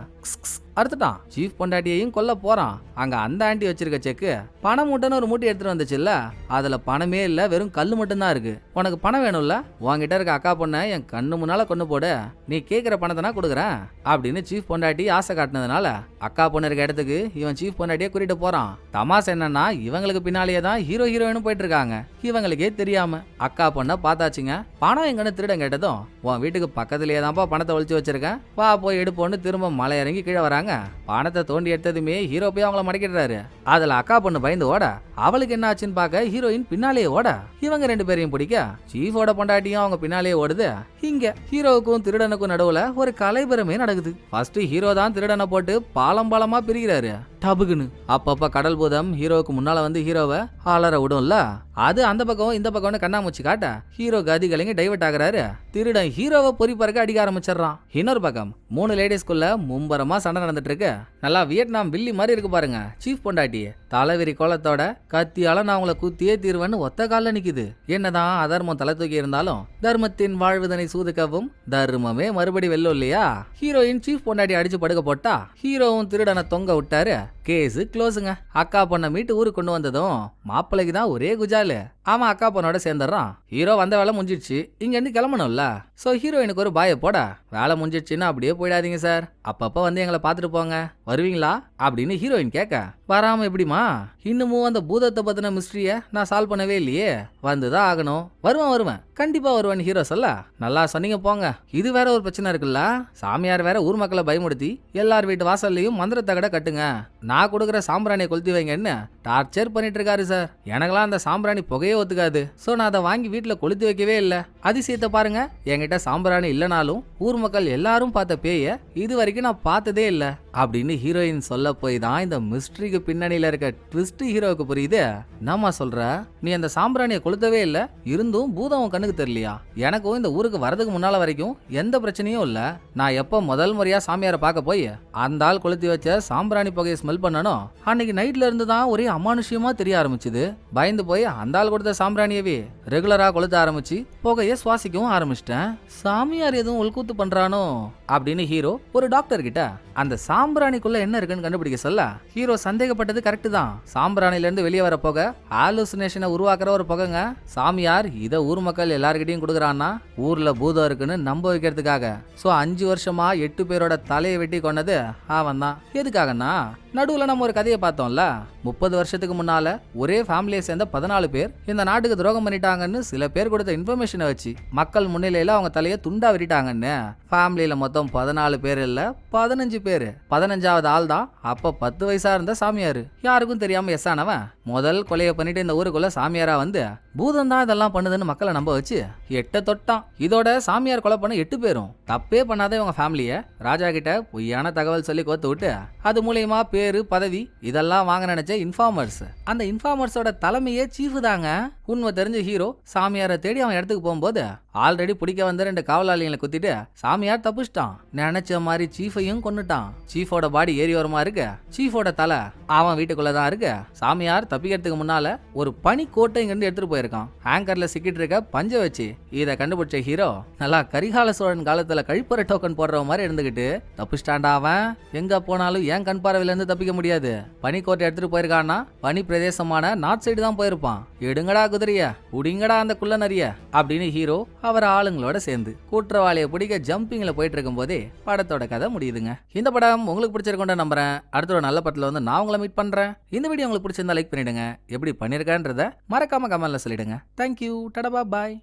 அறுத்துட்டான். சீஃப் பொண்டாட்டியையும் கொல்ல போறான். அங்க அந்த ஆண்டி வச்சிருக்க செக்கு பணம் மூட்டைன்னு ஒரு மூட்டை எடுத்துட்டு வந்துச்சுல்ல, அதுல பணமே இல்ல, வெறும் கல்லு மட்டும்தான் இருக்கு. உனக்கு பணம் வேணும்ல, உன்கிட்ட இருக்க அக்கா பொண்ணை என் கண்ணு முன்னால கொண்டு போடு, நீ கேட்கிற பணத்தை நான் கொடுக்குறேன் அப்படின்னு சீஃப் பொண்டாட்டி ஆசை காட்டினதுனால அக்கா பொண்ணு இருக்க இடத்துக்கு இவன் சீஃப் பொண்டாட்டியை கூட்டிட்டு போறான். தமாஸ் என்னன்னா இவங்களுக்கு பின்னாலேயே தான் ஹீரோ ஹீரோயினும் போயிட்டு இருக்காங்க. இவங்களுக்கே தெரியாம அக்கா பொண்ணை பார்த்தாச்சுங்க. பணம் எங்கன்னு திருடன் கேட்டதும், உன் வீட்டுக்கு பக்கத்துலயே தான்ப்பா பணத்தை ஒழிச்சு வச்சிருக்கேன், வா போய் எடுப்போன்னு திரும்ப மலை இறங்கி கீழே வராங்க. பணத்தை தோண்டி எடுத்ததுமே ஹீரோ போய் அவங்கள மடக்கிடுறாரு. அதுல அக்கா பொண்ணு பயந்து ஓட, அவளுக்கு என்ன ஆச்சுன்னு பார்க்க ஹீரோயின் பின்னாலே ஓட, இவங்க 2 பேரையும் பிடிக்க சீஃபோட பொண்டாட்டியும் அவங்க பின்னாலே ஓடுது. இங்க ஹீரோவுக்கும் திருடனுக்கும் நடுவுல ஒரு கலைபரமே நடக்குது. ஃபர்ஸ்ட் ஹீரோ தான் திருடனை போட்டு பாலமா பிரிக்கிறாரு டபுக்குன்னு. அப்பப்ப கடல் பூதம் ஹீரோவுக்கு முன்னால வந்து ஹீரோவை அலற விடும்ல, அது அந்த பக்கம் இந்த பக்கம்னு கண்ணாமூச்சி காட்ட ஹீரோ கதி கலங்கி டைவர்ட் ஆகுறாரு. திருடன் ஹீரோவை பொறி பறக்க அடிக்க ஆரம்பிச்சிடறான். இன்னொரு பக்கம் 3 லேடிஸ்குள்ள மும்பரமா சண்டை நடந்துட்டு இருக்கு. நல்லா வியட்நாம் வில்லி மாதிரி இருக்கு பாருங்க. சீஃப் பொண்டாட்டி தலைவிரி கோலத்தோட கத்தியால நான் உங்களை குத்தியே தீர்வேன்னு ஒத்த கால்ல நிக்குது. என்னதான் அதர்மம் தலை தூக்கி இருந்தாலும் தர்மத்தின் வாழ்வுதனை சூதுக்கவும் தர்மமே மறுபடி வெல்லும் இல்லையா? ஹீரோயின் சீஃப் பொண்டாட்டி அடிச்சு படுக்க போட்டா ஹீரோவும் திருடனை தொங்க விட்டாரு. கேஸ் க்ளோஸுங்க. அக்கா பொண்ணை மீட்டு ஊருக்கு கொண்டு வந்ததும் மாப்பிள்ளைக்கு தான் ஒரே குஜாலு. அவன் அக்கா பொண்ணோட சேர்ந்துடுறான். ஹீரோ வந்த வேலை முடிஞ்சிடுச்சு, இங்க இருந்து கிளம்பணும்ல. சோ ஹீரோயினுக்கு ஒரு பாய போட, வேலை முடிஞ்சிடுச்சுன்னா அப்படியே போயிடாதீங்க சார், அப்பப்ப வந்து எங்களை பாத்துட்டு போங்க, வருவீங்களா அப்படின்னு ஹீரோயின் கேட்க, வராம எப்படிமா, இன்னமும் அந்த பூதத்தை பத்தின மிஸ்ட்ரிய நான் சால்வ் பண்ணவே இல்லையே, வந்துதான் ஆகணும். வருவேன் கண்டிப்பா வருவேன் ஹீரோ சொல்ல, நல்லா சொன்னீங்க போங்க. இது வேற ஒரு பிரச்சனை இருக்குல்ல, சாமியார் வேற ஊர் மக்களை பயமுடுத்தி எல்லார் வீட்டு வாசல்லையும் மந்திரத்தை கடை கட்டுங்க, நான் கொடுக்குற சாம்பிராணியை கொளுத்தி வைங்கன்னு டார்ச்சர் பண்ணிட்டு இருக்காரு சார். எனக்கெல்லாம் அந்த சாம்பிராணி புகையே ஒத்துக்காது. சோ நான் அதை வாங்கி வீட்டுல கொளுத்தி வைக்கவே இல்லை. அதிசயத்தை பாருங்க, என்கிட்ட சாம்பிராணி இல்லைனாலும் ஊர் மக்கள் எல்லாரும் பார்த்த பேய இது வரைக்கும் நான் பார்த்ததே இல்லை அப்படின்னு ஹீரோயின் சொல்ல போய் தான் இந்த மிஸ்ட்ரிக்கு பின்னணியில இருக்க ட்விஸ்ட் ஹீரோவுக்கு புரியுது. நாம சொல்ற, நீ அந்த சாம்பிராணியை கொளுத்தவே இல்லை, இருந்தும் பூதம் கண்ணுக்கு தெரியலையா? எனக்கும் இந்த ஊருக்கு வரதுக்கு முன்னால வரைக்கும் எந்த பிரச்சனையும் இல்லை. நான் எப்போ முதல் முறையா சாமியாரை பார்க்க போய் அந்த ஆள் கொளுத்தி வச்ச சாம்பிராணி புகையை ஸ்மெல் பண்ணணும், அன்னைக்கு நைட்ல இருந்து தான் ஒரே அமானுஷ்யமா தெரிய ஆரம்பிச்சுது. பயந்து போய் அந்த ஆள் கொடுத்த சாம்பிராணியவே ரெகுலரா கொளுத்த ஆரம்பிச்சு புகையை சுவாசிக்கவும் ஆரம்பிச்சிட்டேன். சாமியார் எதுவும் உள்கூத்து பண்றானோ அப்படின்னு ஹீரோ ஒரு டாக்டர் கிட்ட அந்த சாம்பிராணிக்குள்ள என்ன இருக்குன்னு கண்டுபிடிக்க சொல்ல, ஹீரோ சந்தேகப்பட்டது கரெக்ட் தான். சாம்பிராணில இருந்து வெளியே வர புகை ஹாலுசினேஷனை உருவாக்குற ஒரு புகைங்க. சாமியார் இத ஊர் மக்கள் எல்லார்கிட்டையும் கொடுக்குறான்னா ஊர்ல பூதம் இருக்குன்னு நம்ப வைக்கிறதுக்காக. சோ 5 வருஷமா 8 பேரோட தலையை வெட்டி கொண்டது அவன் தான். எதுக்காகன்னா, நடுவுல நம்ம ஒரு கதையை பார்த்தோம்ல, 30 வருஷத்துக்கு முன்னால ஒரே ஃபேமிலியை சேர்ந்த 14 பேர் இந்த நாட்டுக்கு துரோகம் பண்ணிட்டாங்கன்னு சில பேர் கொடுத்த இன்ஃபர்மேஷனை வச்சு மக்கள் முன்னிலையில அவங்க தலையை துண்டா வெட்டிட்டாங்கன்னு. ஃபேமிலியில மொத்தம் 14 பேர் இல்ல 15 பேரு. 15வது ஆள் தான் அப்ப 10 வயசா இருந்த சாமியாரு. யாருக்கும் தெரியாம எஸ் ஆனவன் முதல் கொலையை பண்ணிட்டு இந்த ஊருக்குள்ள சாமியாரா வந்து பூதம் தான் இதெல்லாம் பண்ணுதுன்னு மக்களை நம்ப வச்சு 8 தொட்டான். இதோட சாமியார் கொலை பண்ண 8 பேரும் தப்பே பண்ணாத இவங்க ஃபேமிலிய ராஜா கிட்ட பொய்யான தகவல் சொல்லி கோத்து விட்டு அது மூலியமா பேரு பதவி இதெல்லாம் வாங்க நினைச்ச இன்ஃபார்மர்ஸ். அந்த இன்ஃபார்மர்ஸோட தலைமையே சீஃப் தாங்க. உண்மை தெரிஞ்ச ஹீரோ சாமியாரை தேடி அவன் இடத்துக்கு போகும்போது ஆல்ரெடி பிடிக்க வந்த 2 காவலாளிகளை குத்திட்டு சாமியார் தப்பிச்சிட்டான். நினைச்ச மாதிரி சீஃபையும் கொன்னுட்டான். சீஃபோட பாடி ஏறி வரமா இருக்கு, சீஃபோட தலை அவன் வீட்டுக்குள்ளதான் இருக்கு. சாமியார் தப்பிக்கிறதுக்கு முன்னால ஒரு பனி கோட்டை இங்கிருந்து எடுத்துட்டு போயிருக்கான். ஹேங்கர்ல சிக்கிட்டு இருக்க பஞ்ச வச்சு இதை கண்டுபிடிச்ச ஹீரோ நல்லா கரிகால சோழன் காலத்துல கழிப்பறை டோக்கன் போடுற மாதிரி இருந்துகிட்டு தப்பிச்சிட்டான்டா. அவன் எங்க போனாலும் ஏன் கண் பார்வையில இருந்து தப்பிக்க முடியாது. பனி கோட்டை எடுத்துட்டு போயிருக்கான்னா பனி பிரதேசமான நார்த் சைடு தான் போயிருப்பான். எடுங்கடா குதிரைய, உடிங்கடா அந்த குள்ள நரிய அப்படின்னு ஹீரோ அவர் ஆளுங்களோட சேர்ந்து குற்றவாளியை பிடிக்க ஜம்பிங்ல போயிட்டு இருக்கும் போதே படத்தோட கதை முடியுதுங்க. இந்த படம் உங்களுக்கு பிடிச்சிருக்கோன்னு நம்புறேன். அடுத்த ஒரு நல்ல படத்துல வந்து நான் உங்களை மீட் பண்றேன். இந்த வீடியோ உங்களுக்கு பிடிச்சிருந்தா லைக் பண்ணிடுங்க. எப்படி பண்ணிருக்கேன்றத மறக்காம கமெண்ட்ல சொல்லிடுங்க. தேங்க்யூ, டடா பாய்.